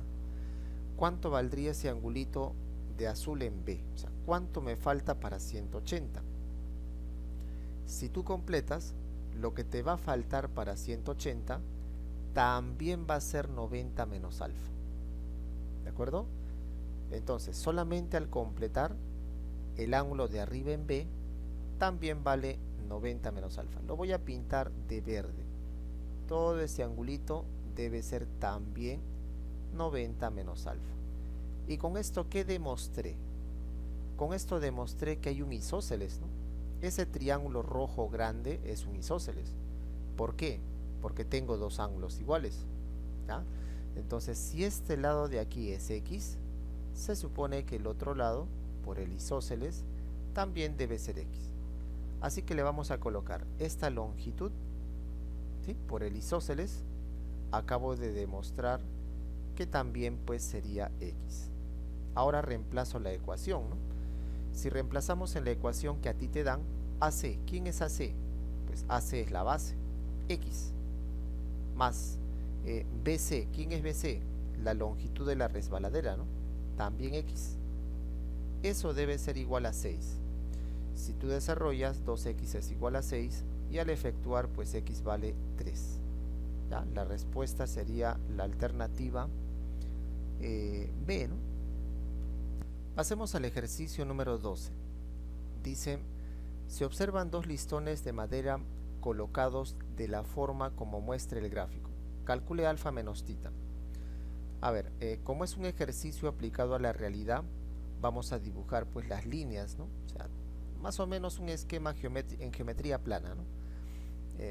¿Cuánto valdría ese angulito de azul en B? O sea, ¿cuánto me falta para 180? Si tú completas, lo que te va a faltar para 180 también va a ser 90 menos alfa. ¿De acuerdo? Entonces, solamente al completar, el ángulo de arriba en B también vale 90 menos alfa. Lo voy a pintar de verde. Todo ese angulito debe ser también 90 menos alfa. ¿Y con esto qué demostré? Con esto demostré que hay un isósceles, ¿no? Ese triángulo rojo grande es un isósceles. ¿Por qué? Porque tengo dos ángulos iguales, ¿ya? Entonces, si este lado de aquí es X, se supone que el otro lado, por el isósceles, también debe ser X. Así que le vamos a colocar esta longitud, ¿sí? Por el isósceles, acabo de demostrar que también pues sería X. Ahora reemplazo la ecuación, ¿no? Si reemplazamos en la ecuación que a ti te dan, AC, ¿quién es AC? Pues AC es la base, X, más BC, ¿quién es BC? La longitud de la resbaladera, ¿no? También X. Eso debe ser igual a 6. Si tú desarrollas, 2x es igual a 6 y al efectuar, pues x vale 3. ¿Ya? La respuesta sería la alternativa B, ¿no? Pasemos al ejercicio número 12. Dice, se observan dos listones de madera colocados de la forma como muestra el gráfico. Calcule alfa menos tita. A ver, como es un ejercicio aplicado a la realidad, vamos a dibujar pues las líneas, ¿no? O sea, más o menos un esquema en geometría plana, ¿no?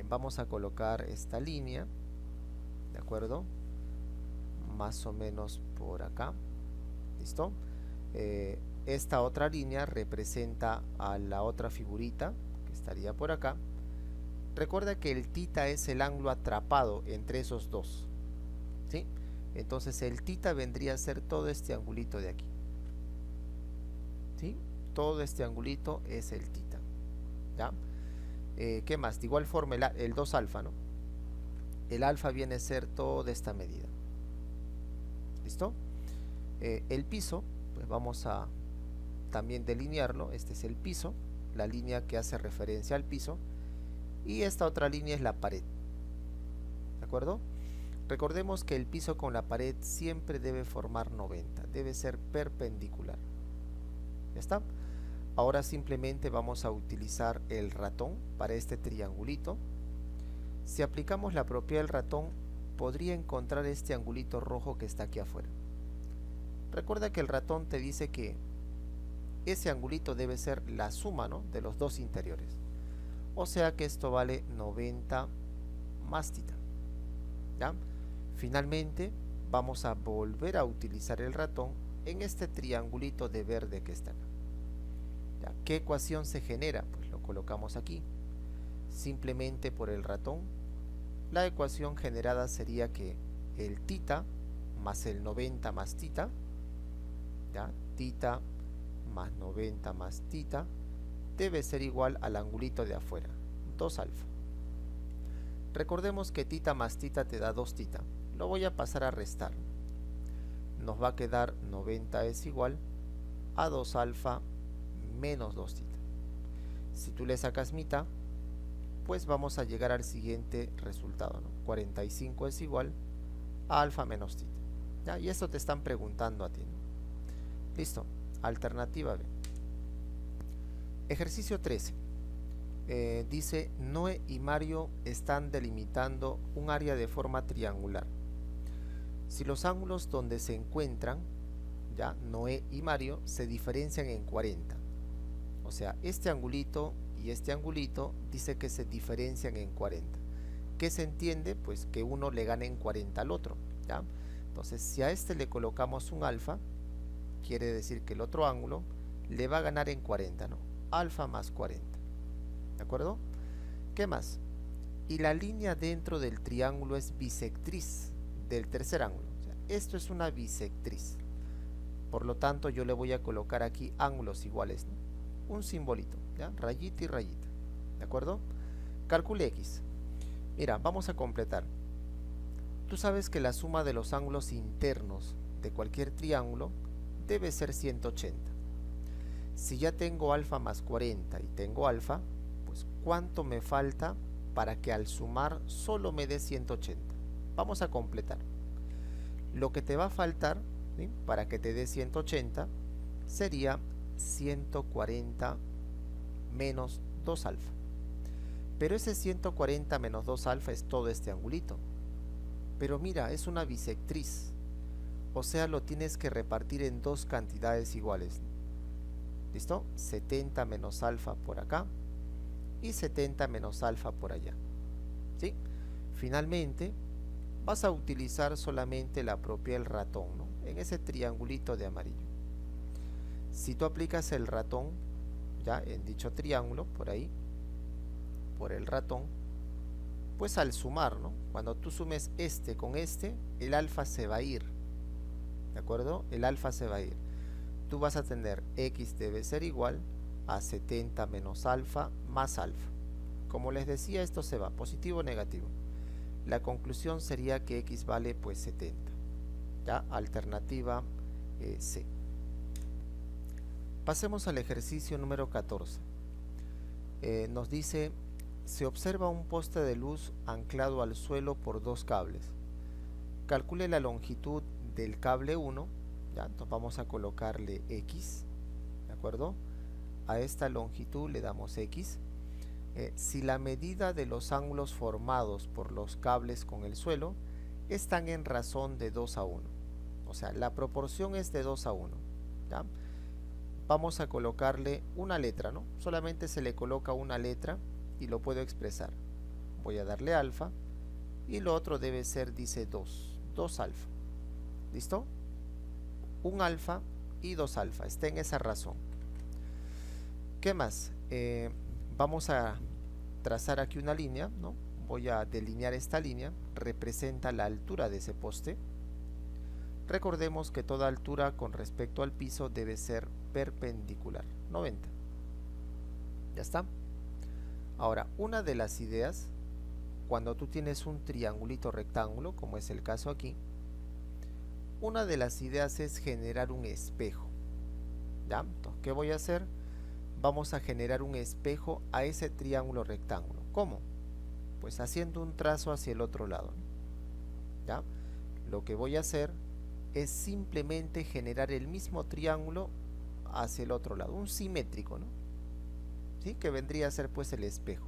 Vamos a colocar esta línea, ¿de acuerdo? Más o menos por acá, ¿listo? Esta otra línea representa a la otra figurita que estaría por acá. Recuerda que el tita es el ángulo atrapado entre esos dos, ¿sí? Entonces el tita vendría a ser todo este angulito de aquí, ¿sí? Todo este angulito es el tita, ¿ya? ¿Qué más? De igual forma el 2 alfa, ¿no? El alfa viene a ser toda esta medida, ¿listo? El piso, pues vamos a también delinearlo. Este es el piso, la línea que hace referencia al piso, y esta otra línea es la pared, ¿de acuerdo? Recordemos que el piso con la pared siempre debe formar 90, debe ser perpendicular. ¿Ya está? Ahora simplemente vamos a utilizar el ratón para este triangulito. Si aplicamos la propiedad del ratón, podría encontrar este angulito rojo que está aquí afuera. Recuerda que el ratón te dice que ese angulito debe ser la suma, ¿no?, de los dos interiores. O sea que esto vale 90 más tita. ¿Ya? Finalmente vamos a volver a utilizar el ratón en este triangulito de verde que está acá. ¿Ya? ¿Qué ecuación se genera? Pues lo colocamos aquí. Simplemente por el ratón, la ecuación generada sería que el tita más el 90 más tita, ¿ya?, tita más 90 más tita, debe ser igual al angulito de afuera, 2 alfa. Recordemos que tita más tita te da 2 tita. Lo voy a pasar a restar. Nos va a quedar 90 es igual a 2 alfa menos 2 tita. Si tú le sacas mitad, pues vamos a llegar al siguiente resultado, ¿no? 45 es igual a alfa menos tita. ¿Ya? Y esto te están preguntando a ti, ¿no? Listo. Alternativa B. Ejercicio 13. Dice, Noé y Mario están delimitando un área de forma triangular. Si los ángulos donde se encuentran, ya, Noé y Mario, se diferencian en 40. O sea, este angulito y este angulito dice que se diferencian en 40. ¿Qué se entiende? Pues que uno le gana en 40 al otro, ¿ya? Entonces, si a este le colocamos un alfa, quiere decir que el otro ángulo le va a ganar en 40, ¿no? Alfa más 40. ¿De acuerdo? ¿Qué más? Y la línea dentro del triángulo es bisectriz del tercer ángulo. O sea, esto es una bisectriz. Por lo tanto, yo le voy a colocar aquí ángulos iguales, ¿no? Un simbolito, ¿ya? Rayita y rayita. ¿De acuerdo? Calcule X. Mira, vamos a completar. Tú sabes que la suma de los ángulos internos de cualquier triángulo debe ser 180. Si ya tengo alfa más 40 y tengo alfa, pues ¿cuánto me falta para que al sumar solo me dé 180? Vamos a completar. Lo que te va a faltar, ¿sí?, para que te dé 180 sería 140 menos 2 alfa. Pero ese 140 menos 2 alfa es todo este angulito. Pero mira, es una bisectriz. O sea, lo tienes que repartir en dos cantidades iguales. ¿Listo? 70 menos alfa por acá y 70 menos alfa por allá. ¿Sí? Finalmente, vas a utilizar solamente la propiedad del ratón, ¿no?, en ese triangulito de amarillo. Si tú aplicas el ratón, ya en dicho triángulo, por ahí, por el ratón, pues al sumar, ¿no?, cuando tú sumes este con este, el alfa se va a ir. ¿De acuerdo? El alfa se va a ir. Tú vas a tener x debe ser igual a 70 menos alfa más alfa. Como les decía, esto se va positivo o negativo. La conclusión sería que x vale pues 70. ¿Ya? Alternativa C. Pasemos al ejercicio número 14. Nos dice, se observa un poste de luz anclado al suelo por dos cables. Calcule la longitud del cable 1. ¿Ya? Entonces vamos a colocarle X, ¿de acuerdo? A esta longitud le damos X. Si la medida de los ángulos formados por los cables con el suelo están en razón de 2 a 1. O sea, la proporción es de 2 a 1. ¿Ya? Vamos a colocarle una letra, ¿no? Solamente se le coloca una letra y lo puedo expresar. Voy a darle alfa y lo otro debe ser, dice 2 alfa. ¿Listo? Un alfa y 2 alfa, está en esa razón. ¿Qué más? Vamos a trazar aquí una línea, ¿no? Voy a delinear esta línea, representa la altura de ese poste. Recordemos que toda altura con respecto al piso debe ser perpendicular, 90. ¿Ya está? Ahora, una de las ideas, cuando tú tienes un triangulito rectángulo, como es el caso aquí, una de las ideas es generar un espejo. ¿Ya? Entonces, ¿qué voy a hacer? Vamos a generar un espejo a ese triángulo rectángulo. ¿Cómo? Pues haciendo un trazo hacia el otro lado. ¿Ya? Lo que voy a hacer es simplemente generar el mismo triángulo hacia el otro lado, un simétrico, ¿no? ¿Sí? Que vendría a ser pues el espejo.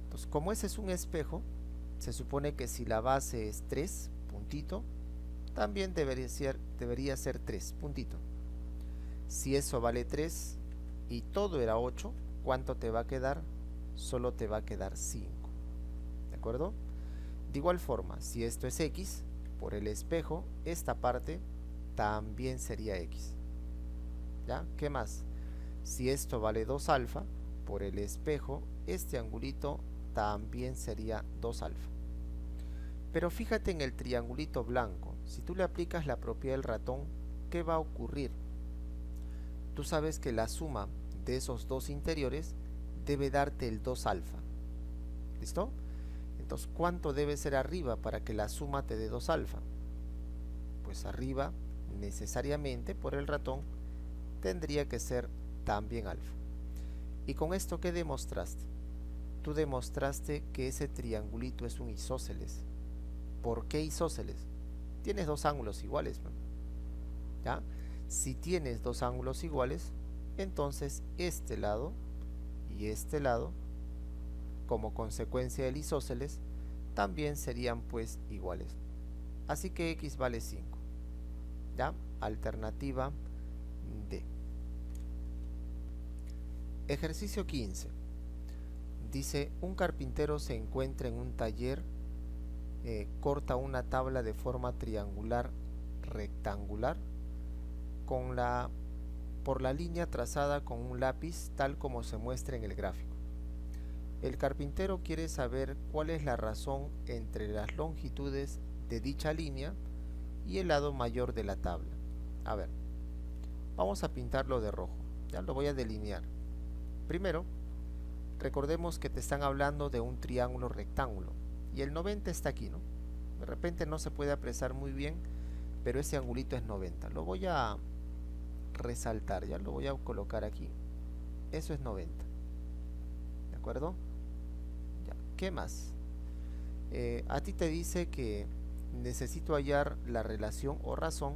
Entonces, como ese es un espejo, se supone que si la base es 3, puntito, también debería ser 3, puntito. Si eso vale 3 y todo era 8, ¿cuánto te va a quedar? Solo te va a quedar 5. ¿De acuerdo? De igual forma, si esto es x, por el espejo, esta parte también sería x. ¿Ya? ¿Qué más? Si esto vale 2 alfa, por el espejo, este angulito también sería 2 alfa. Pero fíjate en el triangulito blanco. Si tú le aplicas la propiedad del ratón, ¿qué va a ocurrir? Tú sabes que la suma de esos dos interiores debe darte el 2 alfa. ¿Listo? Entonces, ¿cuánto debe ser arriba para que la suma te dé 2 alfa? Pues arriba, necesariamente, por el ratón, tendría que ser también alfa. ¿Y con esto qué demostraste? Tú demostraste que ese triangulito es un isósceles. ¿Por qué isósceles? Tienes dos ángulos iguales, ¿no? ¿Ya? Si tienes dos ángulos iguales, entonces este lado y este lado, como consecuencia del isósceles, también serían pues iguales. Así que x vale 5. ¿Ya? Alternativa D. Ejercicio 15. Dice, un carpintero se encuentra en un taller, corta una tabla de forma triangular rectangular por la línea trazada con un lápiz, tal como se muestra en el gráfico. El carpintero quiere saber cuál es la razón entre las longitudes de dicha línea y el lado mayor de la tabla. A ver, vamos a pintarlo de rojo. Ya lo voy a delinear. Primero, recordemos que te están hablando de un triángulo rectángulo y el 90 está aquí, ¿no? De repente no se puede apreciar muy bien, pero ese angulito es 90. Lo voy a resaltar, ya lo voy a colocar aquí. Eso es 90. ¿De acuerdo? Ya. ¿Qué más? A ti te dice que necesito hallar la relación o razón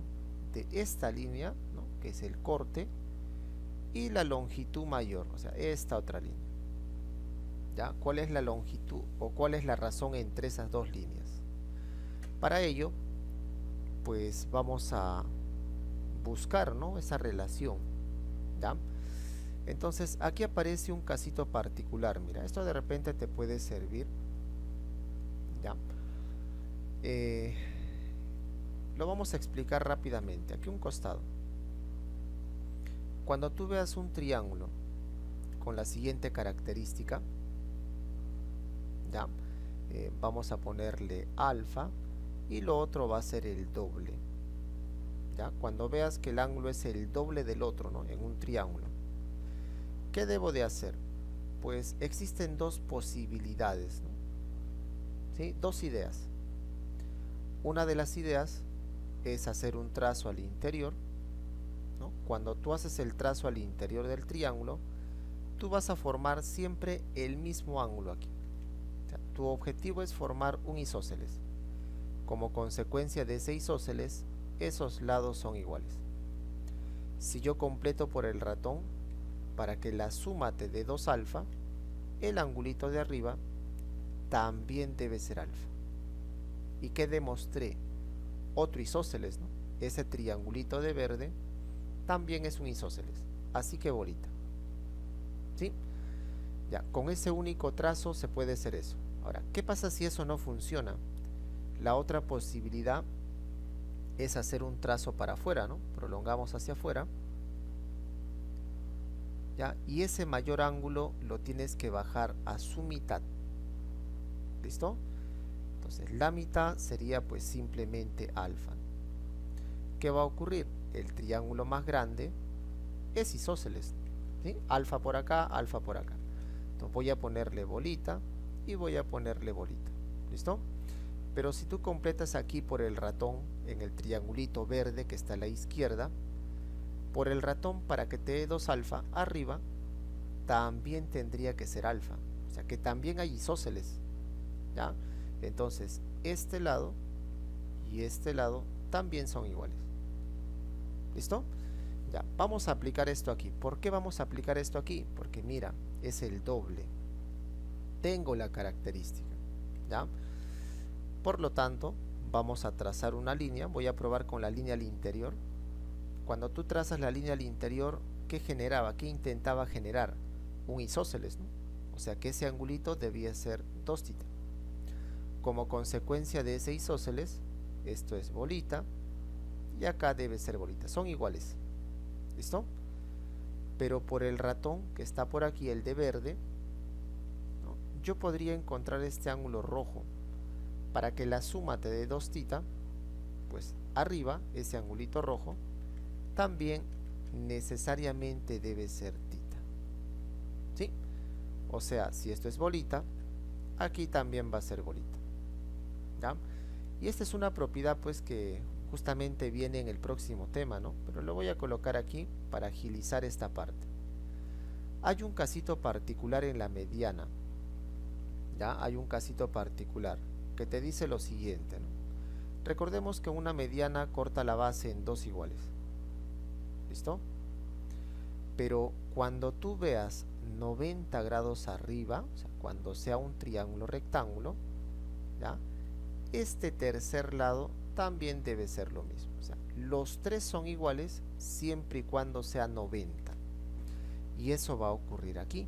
de esta línea, ¿no? Que es el corte, y la longitud mayor, o sea, esta otra línea. ¿Ya? ¿Cuál es la longitud o cuál es la razón entre esas dos líneas? Para ello, pues vamos a buscar, ¿no? Esa relación. ¿Ya? Entonces, aquí aparece un casito particular. Mira, esto de repente te puede servir. ¿Ya? Lo vamos a explicar rápidamente. Aquí un costado. Cuando tú veas un triángulo con la siguiente característica, ¿ya? Vamos a ponerle alfa y lo otro va a ser el doble. ¿Ya? Cuando veas que el ángulo es el doble del otro, ¿no? En un triángulo, ¿qué debo de hacer? Pues existen dos posibilidades, ¿no? ¿Sí? Dos ideas. Una de las ideas es hacer un trazo al interior, ¿no? Cuando tú haces el trazo al interior del triángulo, tú vas a formar siempre el mismo ángulo aquí. O sea, tu objetivo es formar un isósceles. Como consecuencia de ese isósceles, esos lados son iguales. Si yo completo por el ratón, para que la suma te dé 2 alfa, el angulito de arriba también debe ser alfa. ¿Y qué demostré? Otro isósceles, ¿no? Ese triangulito de verde también es un isósceles. Así que bolita. ¿Sí? Ya, con ese único trazo se puede hacer eso. Ahora, ¿qué pasa si eso no funciona? La otra posibilidad es hacer un trazo para afuera, ¿no? Prolongamos hacia afuera. ¿Ya? Y ese mayor ángulo lo tienes que bajar a su mitad. ¿Listo? Entonces la mitad sería pues simplemente alfa. ¿Qué va a ocurrir? El triángulo más grande es isósceles, ¿sí? Alfa por acá, alfa por acá. Entonces voy a ponerle bolita y voy a ponerle bolita. ¿Listo? Pero si tú completas aquí por el ratón, en el triangulito verde que está a la izquierda, por el ratón, para que te dé 2 alfa arriba, también tendría que ser alfa. O sea que también hay isósceles. ¿Ya? Entonces, este lado y este lado también son iguales. ¿Listo? Ya, vamos a aplicar esto aquí. ¿Por qué vamos a aplicar esto aquí? Porque mira, es el doble. Tengo la característica. ¿Ya? Por lo tanto, vamos a trazar una línea. Voy a probar con la línea al interior. cuando tú trazas la línea al interior, ¿qué generaba? ¿Qué intentaba generar? Un isósceles, ¿no? O sea que ese angulito debía ser 2 θ. Como consecuencia de ese isósceles, esto es bolita, y acá debe ser bolita. Son iguales. ¿Listo? Pero por el ratón que está por aquí, el de verde, ¿no? Yo podría encontrar este ángulo rojo. Para que la suma te dé 2 θ, pues arriba, ese angulito rojo, también necesariamente debe ser θ. ¿Sí? O sea, si esto es bolita, aquí también va a ser bolita. ¿Ya? Y esta es una propiedad pues que justamente viene en el próximo tema, ¿no? Pero lo voy a colocar aquí para agilizar esta parte. Hay un casito particular en la mediana. ¿Ya? Hay un casito particular que te dice lo siguiente, ¿no? Recordemos que una mediana corta la base en 2 iguales. ¿Listo? Pero cuando tú veas 90 grados arriba, o sea, cuando sea un triángulo rectángulo, ¿ya? Este tercer lado también debe ser lo mismo. O sea, los tres son iguales siempre y cuando sea 90. Y eso va a ocurrir aquí.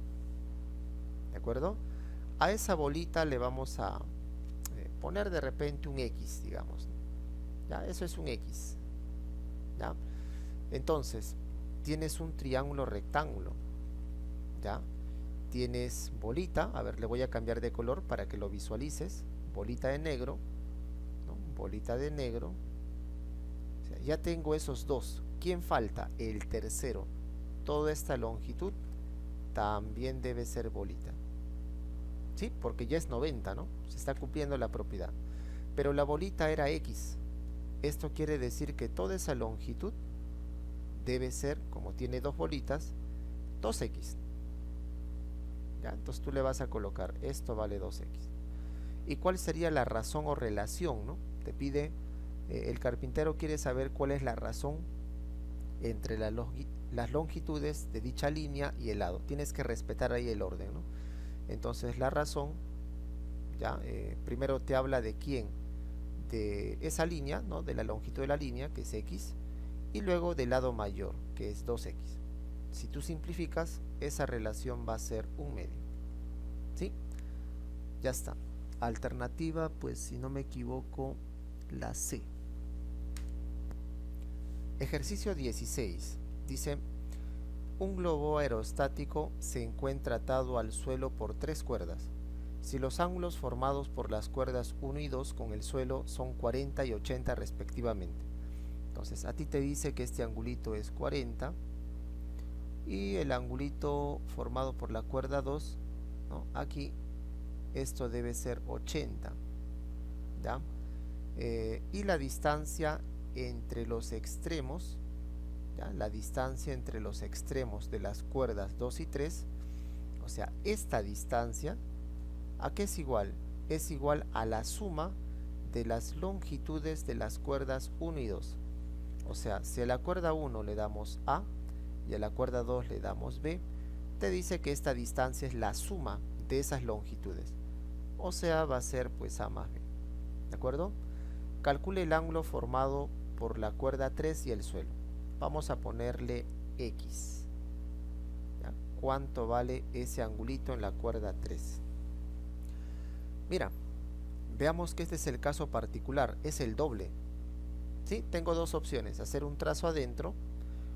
¿De acuerdo? A esa bolita le vamos a poner de repente un X, digamos. ¿Ya? Eso es un X. ¿Ya? Entonces, tienes un triángulo rectángulo. ¿Ya? Tienes bolita. A ver, le voy a cambiar de color para que lo visualices. Bolita de negro, ¿no? Bolita de negro. O sea, ya tengo esos dos. ¿Quién falta? El tercero. Toda esta longitud también debe ser bolita. ¿Sí? Porque ya es 90, ¿no? Se está cumpliendo la propiedad. Pero la bolita era X. Esto quiere decir que toda esa longitud debe ser, como tiene dos bolitas, 2X. ¿Ya? Entonces tú le vas a colocar, esto vale 2X. ¿Y cuál sería la razón o relación, ¿no? Te pide, el carpintero quiere saber cuál es la razón entre las longitudes de dicha línea y el lado. Tienes que respetar ahí el orden, ¿no? Entonces la razón, ya, primero te habla de quién, de esa línea, ¿no? De la longitud de la línea, que es X, y luego del lado mayor, que es 2X. Si tú simplificas, esa relación va a ser un medio. ¿Sí? Ya está. Alternativa, pues si no me equivoco, la C. Ejercicio 16. Dice, un globo aerostático se encuentra atado al suelo por 3 cuerdas. Si los ángulos formados por las cuerdas 1 y 2 con el suelo son 40 y 80 respectivamente. Entonces a ti te dice que este angulito es 40 y el angulito formado por la cuerda 2, ¿no? Aquí esto debe ser 80, ¿ya? Y la distancia entre los extremos, ¿ya? La distancia entre los extremos de las cuerdas 2 y 3, o sea, esta distancia, ¿a qué es igual? Es igual a la suma de las longitudes de las cuerdas 1 y 2. O sea, si a la cuerda 1 le damos A y a la cuerda 2 le damos B, te dice que esta distancia es la suma de esas longitudes. O sea, va a ser pues A más B. ¿De acuerdo? Calcule el ángulo formado por la cuerda 3 y el suelo. Vamos a ponerle X. ¿Ya? ¿Cuánto vale ese angulito en la cuerda 3? Mira, veamos que este es el caso particular, es el doble. ¿Sí? Tengo dos opciones, hacer un trazo adentro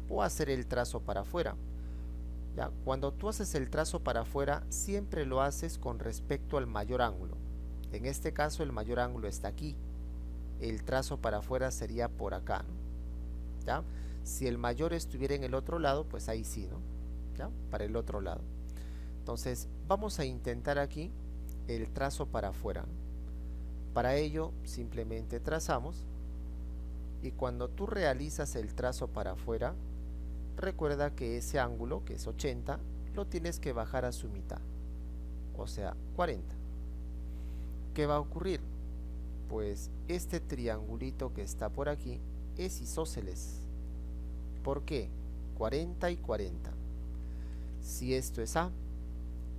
o hacer el trazo para afuera. ¿Ya? Cuando tú haces el trazo para afuera, siempre lo haces con respecto al mayor ángulo. En este caso el mayor ángulo está aquí. El trazo para afuera sería por acá, ¿no? ¿Ya? Si el mayor estuviera en el otro lado, pues ahí sí, ¿no? ¿Ya? Para el otro lado. Entonces, vamos a intentar aquí el trazo para afuera, ¿no? Para ello, simplemente trazamos. Y cuando tú realizas el trazo para afuera, recuerda que ese ángulo, que es 80, lo tienes que bajar a su mitad, o sea, 40. ¿Qué va a ocurrir? Pues este triangulito que está por aquí es isósceles. ¿Por qué? 40 y 40. Si esto es A,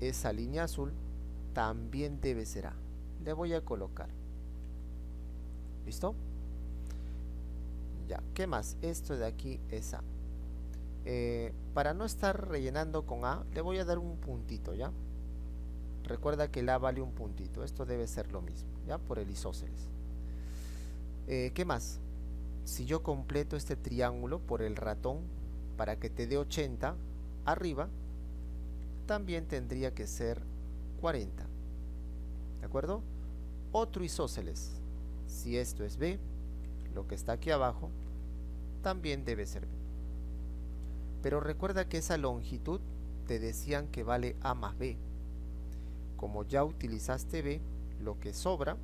esa línea azul también debe ser A. Le voy a colocar. ¿Listo? Ya, ¿qué más? Esto de aquí es A. Para no estar rellenando con A, le voy a dar un puntito, ¿ya? Recuerda que el A vale un puntito. Esto debe ser lo mismo, ¿ya? Por el isósceles. ¿Qué más? Si yo completo este triángulo por el ratón para que te dé 80 arriba, también tendría que ser 40. ¿De acuerdo? Otro isósceles. Si esto es B, lo que está aquí abajo también debe ser B. Pero recuerda que esa longitud te decían que vale A más B. Como ya utilizaste B, lo que sobra,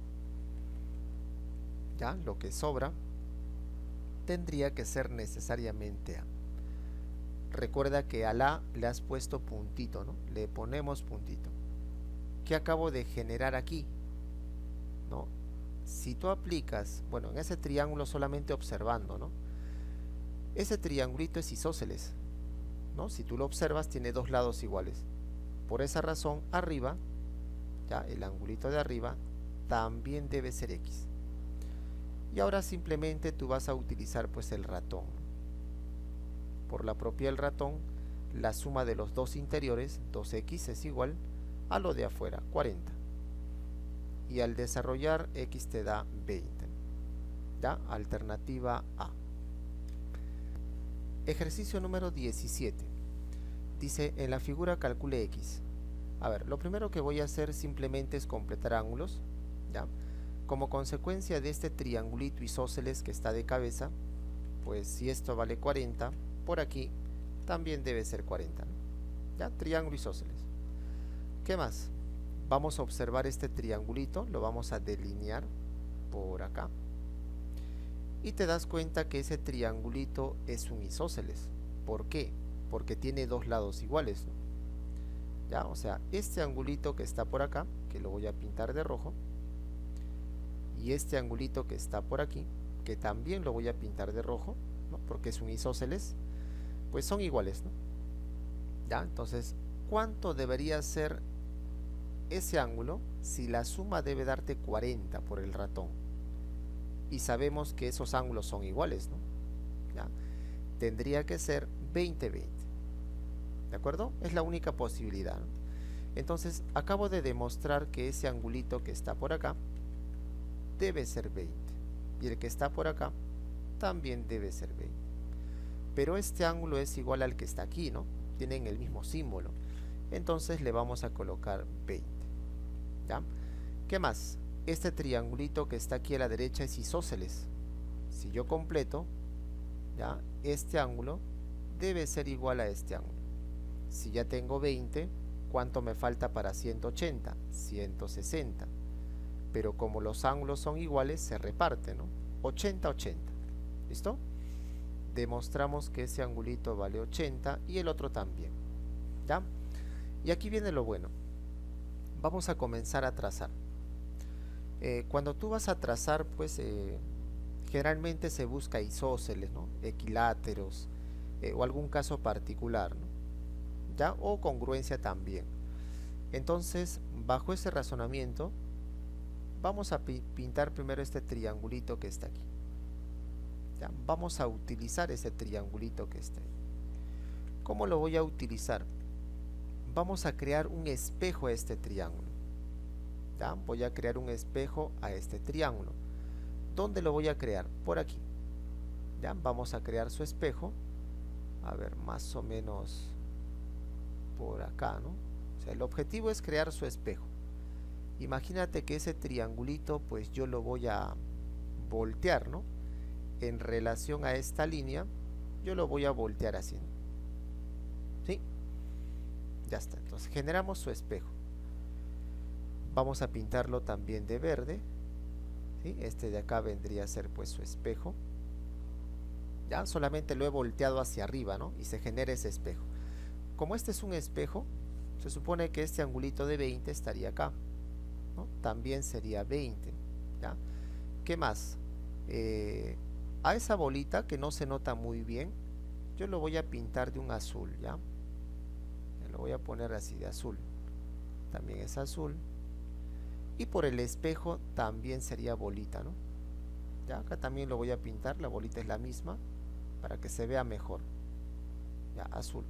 tendría que ser necesariamente A. Recuerda que al A le has puesto puntito, ¿no? Le ponemos puntito. ¿Qué acabo de generar aquí? ¿No? Si tú aplicas, bueno, en ese triángulo solamente observando, ¿no? Ese triangulito es isósceles, ¿no? Si tú lo observas, tiene dos lados iguales. Por esa razón, arriba, ya el angulito de arriba, también debe ser X. Y ahora simplemente tú vas a utilizar pues el ratón. Por la propia del ratón, la suma de los dos interiores, 2x, es igual a lo de afuera, 40. Y al desarrollar, x te da 20. ¿Ya? Alternativa A. Ejercicio número 17. Dice, en la figura calcule x. A ver, lo primero que voy a hacer simplemente es completar ángulos, ¿ya? Como consecuencia de este triangulito isósceles que está de cabeza, pues si esto vale 40, por aquí también debe ser 40, ¿no? ¿Ya? Triángulo isósceles. ¿Qué más? Vamos a observar este triangulito, lo vamos a delinear por acá. Y te das cuenta que ese triangulito es un isósceles. ¿Por qué? Porque tiene dos lados iguales, ¿no? ¿Ya? O sea, este angulito que está por acá, que lo voy a pintar de rojo, y este angulito que está por aquí, que también lo voy a pintar de rojo, ¿no? Porque es un isósceles, pues son iguales, ¿no? ¿Ya? Entonces, ¿cuánto debería ser ese ángulo si la suma debe darte 40 por el ratón? Y sabemos que esos ángulos son iguales, ¿no? ¿Ya? Tendría que ser 20-20. ¿De acuerdo? Es la única posibilidad, ¿no? Entonces, acabo de demostrar que ese angulito que está por acá debe ser 20. Y el que está por acá también debe ser 20. Pero este ángulo es igual al que está aquí, ¿no? Tienen el mismo símbolo. Entonces le vamos a colocar 20. ¿Ya? ¿Qué más? Este triangulito que está aquí a la derecha es isósceles. Si yo completo, ¿ya? Este ángulo debe ser igual a este ángulo. Si ya tengo 20, ¿cuánto me falta para 180? 160. Pero como los ángulos son iguales, se reparte, ¿no? 80-80. ¿Listo? Demostramos que ese angulito vale 80 y el otro también. ¿Ya? Y aquí viene lo bueno. Vamos a comenzar a trazar. Cuando tú vas a trazar, pues generalmente se busca isósceles, ¿no? Equiláteros, o algún caso particular, ¿no? ¿Ya? O congruencia también. Entonces, bajo ese razonamiento, vamos a pintar primero este triangulito que está aquí. ¿Ya? Vamos a utilizar ese triangulito que está ahí. ¿Cómo lo voy a utilizar? Vamos a crear un espejo a este triángulo. ¿Ya? Voy a crear un espejo a este triángulo. ¿Dónde lo voy a crear? Por aquí. ¿Ya? Vamos a crear su espejo. A ver, más o menos por acá, ¿no? O sea, el objetivo es crear su espejo. Imagínate que ese triangulito, pues yo lo voy a voltear, ¿no? En relación a esta línea, yo lo voy a voltear así, ¿no? ¿Sí? Ya está. Entonces generamos su espejo. Vamos a pintarlo también de verde. ¿Sí? Este de acá vendría a ser pues su espejo. Ya solamente lo he volteado hacia arriba, ¿no? Y se genera ese espejo. Como este es un espejo, se supone que este angulito de 20 estaría acá, ¿no? También sería 20. ¿Ya? ¿Qué más? A esa bolita que no se nota muy bien, yo lo voy a pintar de un azul, ¿ya? Lo voy a poner así de azul. También es azul. Y por el espejo también sería bolita, ¿no? Ya, acá también lo voy a pintar, la bolita es la misma, para que se vea mejor. Ya, azul.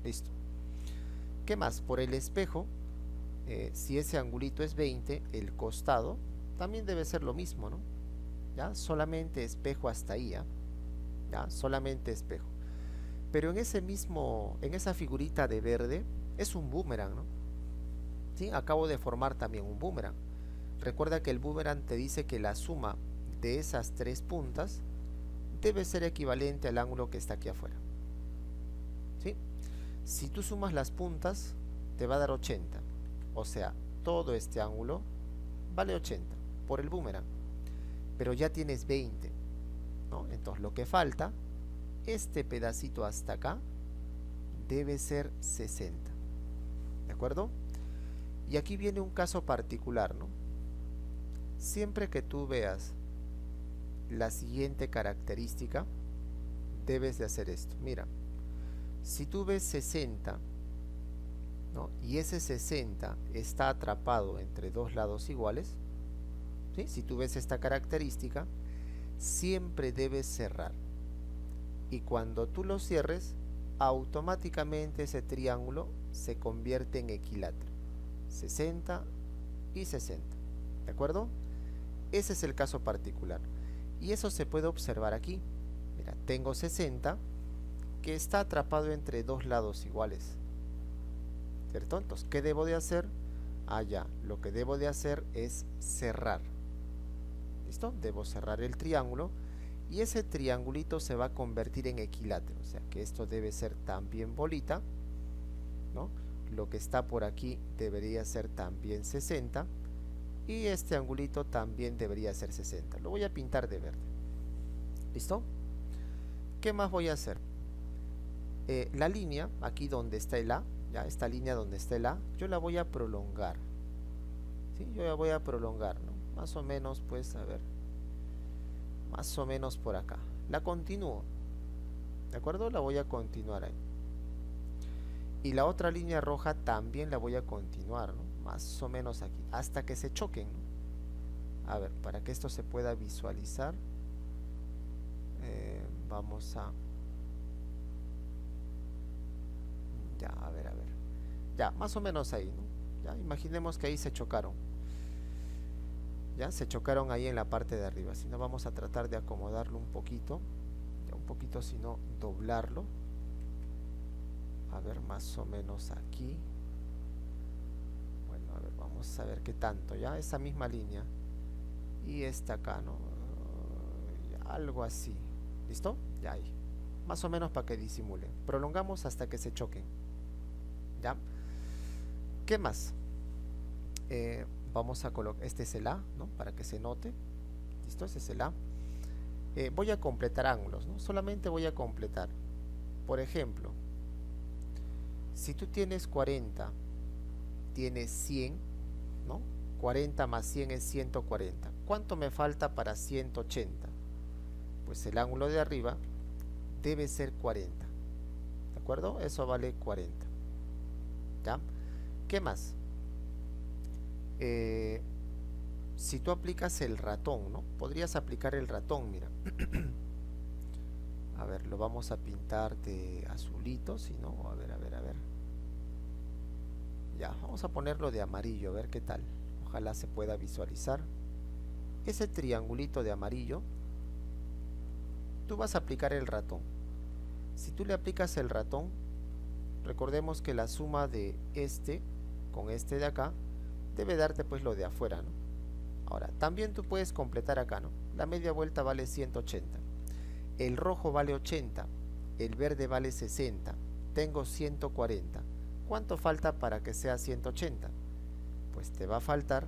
Listo. ¿Qué más? Por el espejo, si ese angulito es 20, el costado también debe ser lo mismo, ¿no? Ya, solamente espejo hasta ahí, ¿ya? Ya, solamente espejo. Pero en ese mismo, en esa figurita de verde, es un boomerang, ¿no? ¿Sí? Acabo de formar también un boomerang. Recuerda que el boomerang te dice que la suma de esas tres puntas debe ser equivalente al ángulo que está aquí afuera. ¿Sí? Si tú sumas las puntas, te va a dar 80. O sea, todo este ángulo vale 80 por el boomerang. Pero ya tienes 20, ¿no? Entonces lo que falta, este pedacito hasta acá, debe ser 60. ¿De acuerdo? Y aquí viene un caso particular, ¿no? Siempre que tú veas la siguiente característica, debes de hacer esto. Mira, si tú ves 60, ¿no? Y ese 60 está atrapado entre dos lados iguales, ¿sí? Si tú ves esta característica, siempre debes cerrar. Y cuando tú lo cierres, automáticamente ese triángulo se convierte en equilátero. 60 y 60. ¿De acuerdo? Ese es el caso particular. Y eso se puede observar aquí. Mira, tengo 60 que está atrapado entre dos lados iguales. ¿Cierto? Entonces, ¿qué debo de hacer? Ya, lo que debo de hacer es cerrar. ¿Listo? Debo cerrar el triángulo y ese triangulito se va a convertir en equilátero. O sea, que esto debe ser también bolita, ¿no? Lo que está por aquí debería ser también 60 y este angulito también debería ser 60. Lo voy a pintar de verde. ¿Listo? ¿Qué más voy a hacer? La línea, aquí donde está el A, ya esta línea donde está el A, yo la voy a prolongar. ¿Sí? Yo la voy a prolongar, ¿no? Más o menos, pues, a ver, más o menos por acá. La continúo. ¿De acuerdo? La voy a continuar ahí. Y la otra línea roja también la voy a continuar, ¿no? Más o menos aquí, hasta que se choquen, ¿no? A ver, para que esto se pueda visualizar, vamos a... Ya, a ver, a ver. Ya, más o menos ahí, ¿no? Ya, imaginemos que ahí se chocaron. Ya, se chocaron ahí en la parte de arriba. Si no, vamos a tratar de acomodarlo un poquito. Ya, un poquito, si no, doblarlo. A ver, más o menos aquí. Bueno, a ver, vamos a ver qué tanto. Ya, esa misma línea. Y esta acá, ¿no? Algo así. ¿Listo? Ya ahí. Más o menos para que disimule. Prolongamos hasta que se choquen. ¿Ya? ¿Qué más? Vamos a colocar, este es el A, ¿no? Para que se note. ¿Listo? Este es el A. Voy a completar ángulos, ¿no? Solamente voy a completar. Por ejemplo, si tú tienes 40, tienes 100, ¿no? 40 más 100 es 140. ¿Cuánto me falta para 180? Pues el ángulo de arriba debe ser 40. ¿De acuerdo? Eso vale 40. ¿Ya? ¿Qué más? Si tú aplicas el ratón, ¿no? Podrías aplicar el ratón, mira. A ver, lo vamos a pintar de azulito, si no, a ver, a ver, a ver. Ya, vamos a ponerlo de amarillo, a ver qué tal. Ojalá se pueda visualizar. Ese triangulito de amarillo, tú vas a aplicar el ratón. Si tú le aplicas el ratón, recordemos que la suma de este con este de acá debe darte pues lo de afuera, ¿no? Ahora, también tú puedes completar acá, ¿no? La media vuelta vale 180. El rojo vale 80. El verde vale 60. Tengo 140. ¿Cuánto falta para que sea 180? Pues te va a faltar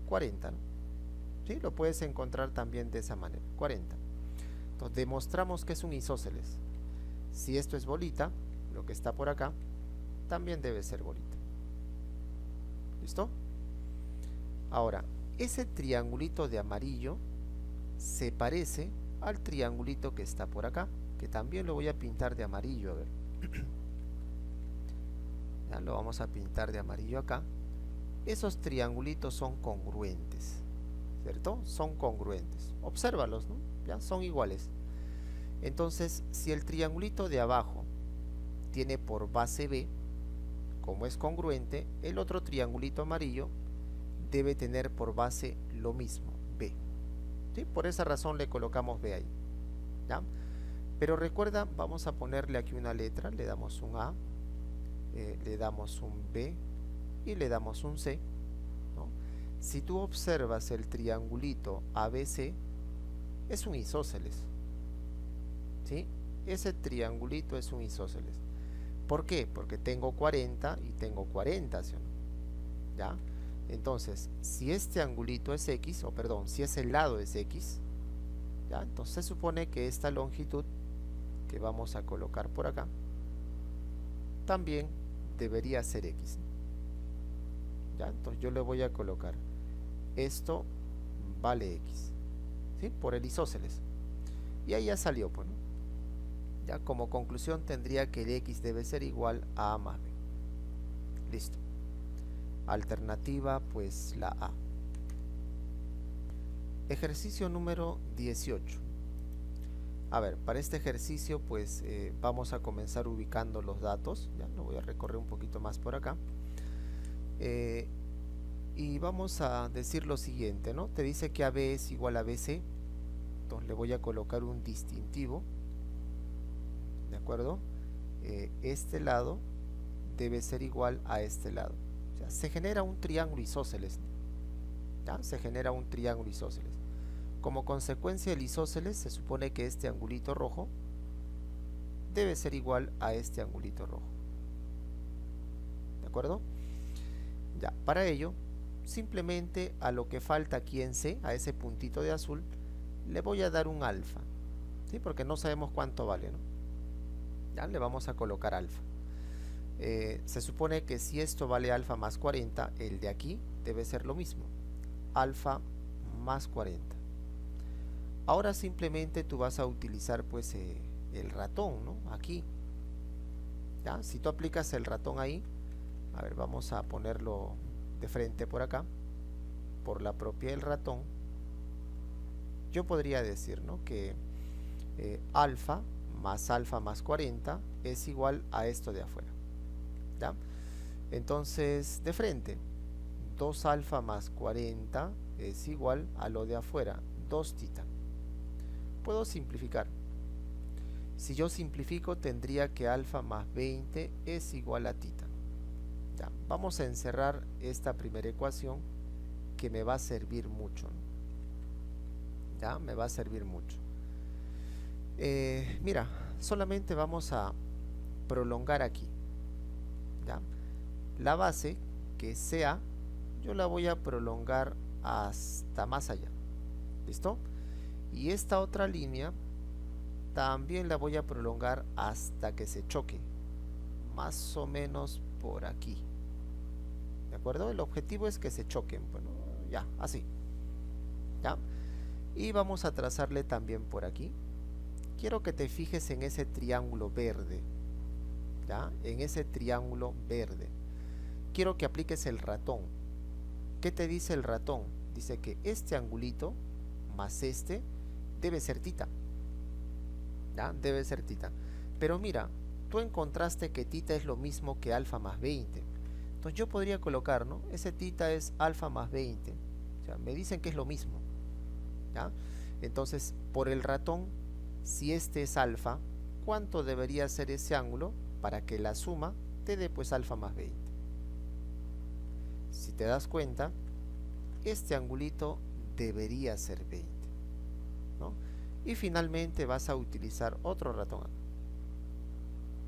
40, ¿no? ¿Sí? Lo puedes encontrar también de esa manera, 40. Entonces demostramos que es un isósceles. Si esto es bolita, lo que está por acá también debe ser bolita. ¿Listo? Ahora, ese triangulito de amarillo se parece al triangulito que está por acá, que también lo voy a pintar de amarillo, a ver. Ya lo vamos a pintar de amarillo acá. Esos triangulitos son congruentes, ¿cierto? Son congruentes. Obsérvalos, ¿no? Ya son iguales. Entonces, si el triangulito de abajo tiene por base B, como es congruente, el otro triangulito amarillo debe tener por base lo mismo, B. ¿Sí? Por esa razón le colocamos B ahí. ¿Ya? Pero recuerda, vamos a ponerle aquí una letra, le damos un A, le damos un B y le damos un C, ¿no? Si tú observas el triangulito ABC, es un isósceles, ¿sí? Ese triangulito es un isósceles. ¿Por qué? Porque tengo 40 y tengo 40, ¿sí o no? ¿Ya? Entonces, si este angulito es X, o perdón, si ese lado es X, ¿ya? Entonces se supone que esta longitud que vamos a colocar por acá también debería ser X. ¿Ya? Entonces yo le voy a colocar esto vale X, ¿sí? Por el isósceles. Y ahí ya salió, pues, ¿no? Ya como conclusión tendría que el X debe ser igual a A más B. Listo. Alternativa, pues la A. Ejercicio número 18. A ver, para este ejercicio pues vamos a comenzar ubicando los datos. Ya lo voy a recorrer un poquito más por acá. Y vamos a decir lo siguiente, ¿no? Te dice que AB es igual a BC. Entonces le voy a colocar un distintivo. ¿De acuerdo? Este lado debe ser igual a este lado. O sea, se genera un triángulo isósceles. ¿Ya? Se genera un triángulo isósceles. Como consecuencia del isósceles se supone que este angulito rojo debe ser igual a este angulito rojo. ¿De acuerdo? Ya, para ello, simplemente a lo que falta aquí en C, a ese puntito de azul, le voy a dar un alfa, ¿sí? Porque no sabemos cuánto vale, ¿no? Ya, le vamos a colocar alfa. Se supone que si esto vale alfa más 40, el de aquí debe ser lo mismo, alfa más 40. Ahora simplemente tú vas a utilizar pues el ratón, ¿no? Aquí. ¿Ya? Si tú aplicas el ratón ahí, a ver, vamos a ponerlo de frente por acá, por la propiedad del ratón, yo podría decir, ¿no? Que alfa más 40 es igual a esto de afuera. ¿Ya? Entonces, de frente, 2 alfa más 40 es igual a lo de afuera, 2 tita. Puedo simplificar. Si yo simplifico, tendría que alfa más 20 es igual a tita. Ya, vamos a encerrar esta primera ecuación que me va a servir mucho, ¿no? Ya, me va a servir mucho. Mira, solamente vamos a prolongar aquí. ¿Ya? La base, que sea, yo la voy a prolongar hasta más allá. ¿Listo? Y esta otra línea también la voy a prolongar hasta que se choque, más o menos por aquí. ¿De acuerdo? El objetivo es que se choquen. Bueno, ya, así. ¿Ya? Y vamos a trazarle también por aquí. Quiero que te fijes en ese triángulo verde. ¿Ya? En ese triángulo verde. Quiero que apliques el ratón. ¿Qué te dice el ratón? Dice que este angulito más este debe ser tita. ¿Ya? Debe ser tita. Pero mira, tú encontraste que tita es lo mismo que alfa más 20. Entonces yo podría colocar, ¿no? Ese tita es alfa más 20. O sea, me dicen que es lo mismo. ¿Ya? Entonces, por el ratón, si este es alfa, ¿cuánto debería ser ese ángulo para que la suma te dé pues alfa más 20? Si te das cuenta, este angulito debería ser 20, ¿no? Y finalmente vas a utilizar otro ratón.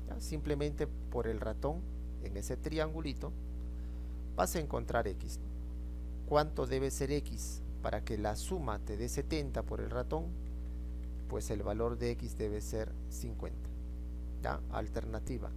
¿Ya? Simplemente por el ratón en ese triangulito vas a encontrar X. ¿Cuánto debe ser X para que la suma te dé 70 por el ratón? Pues el valor de X debe ser 50. ¿Ya? Alternativa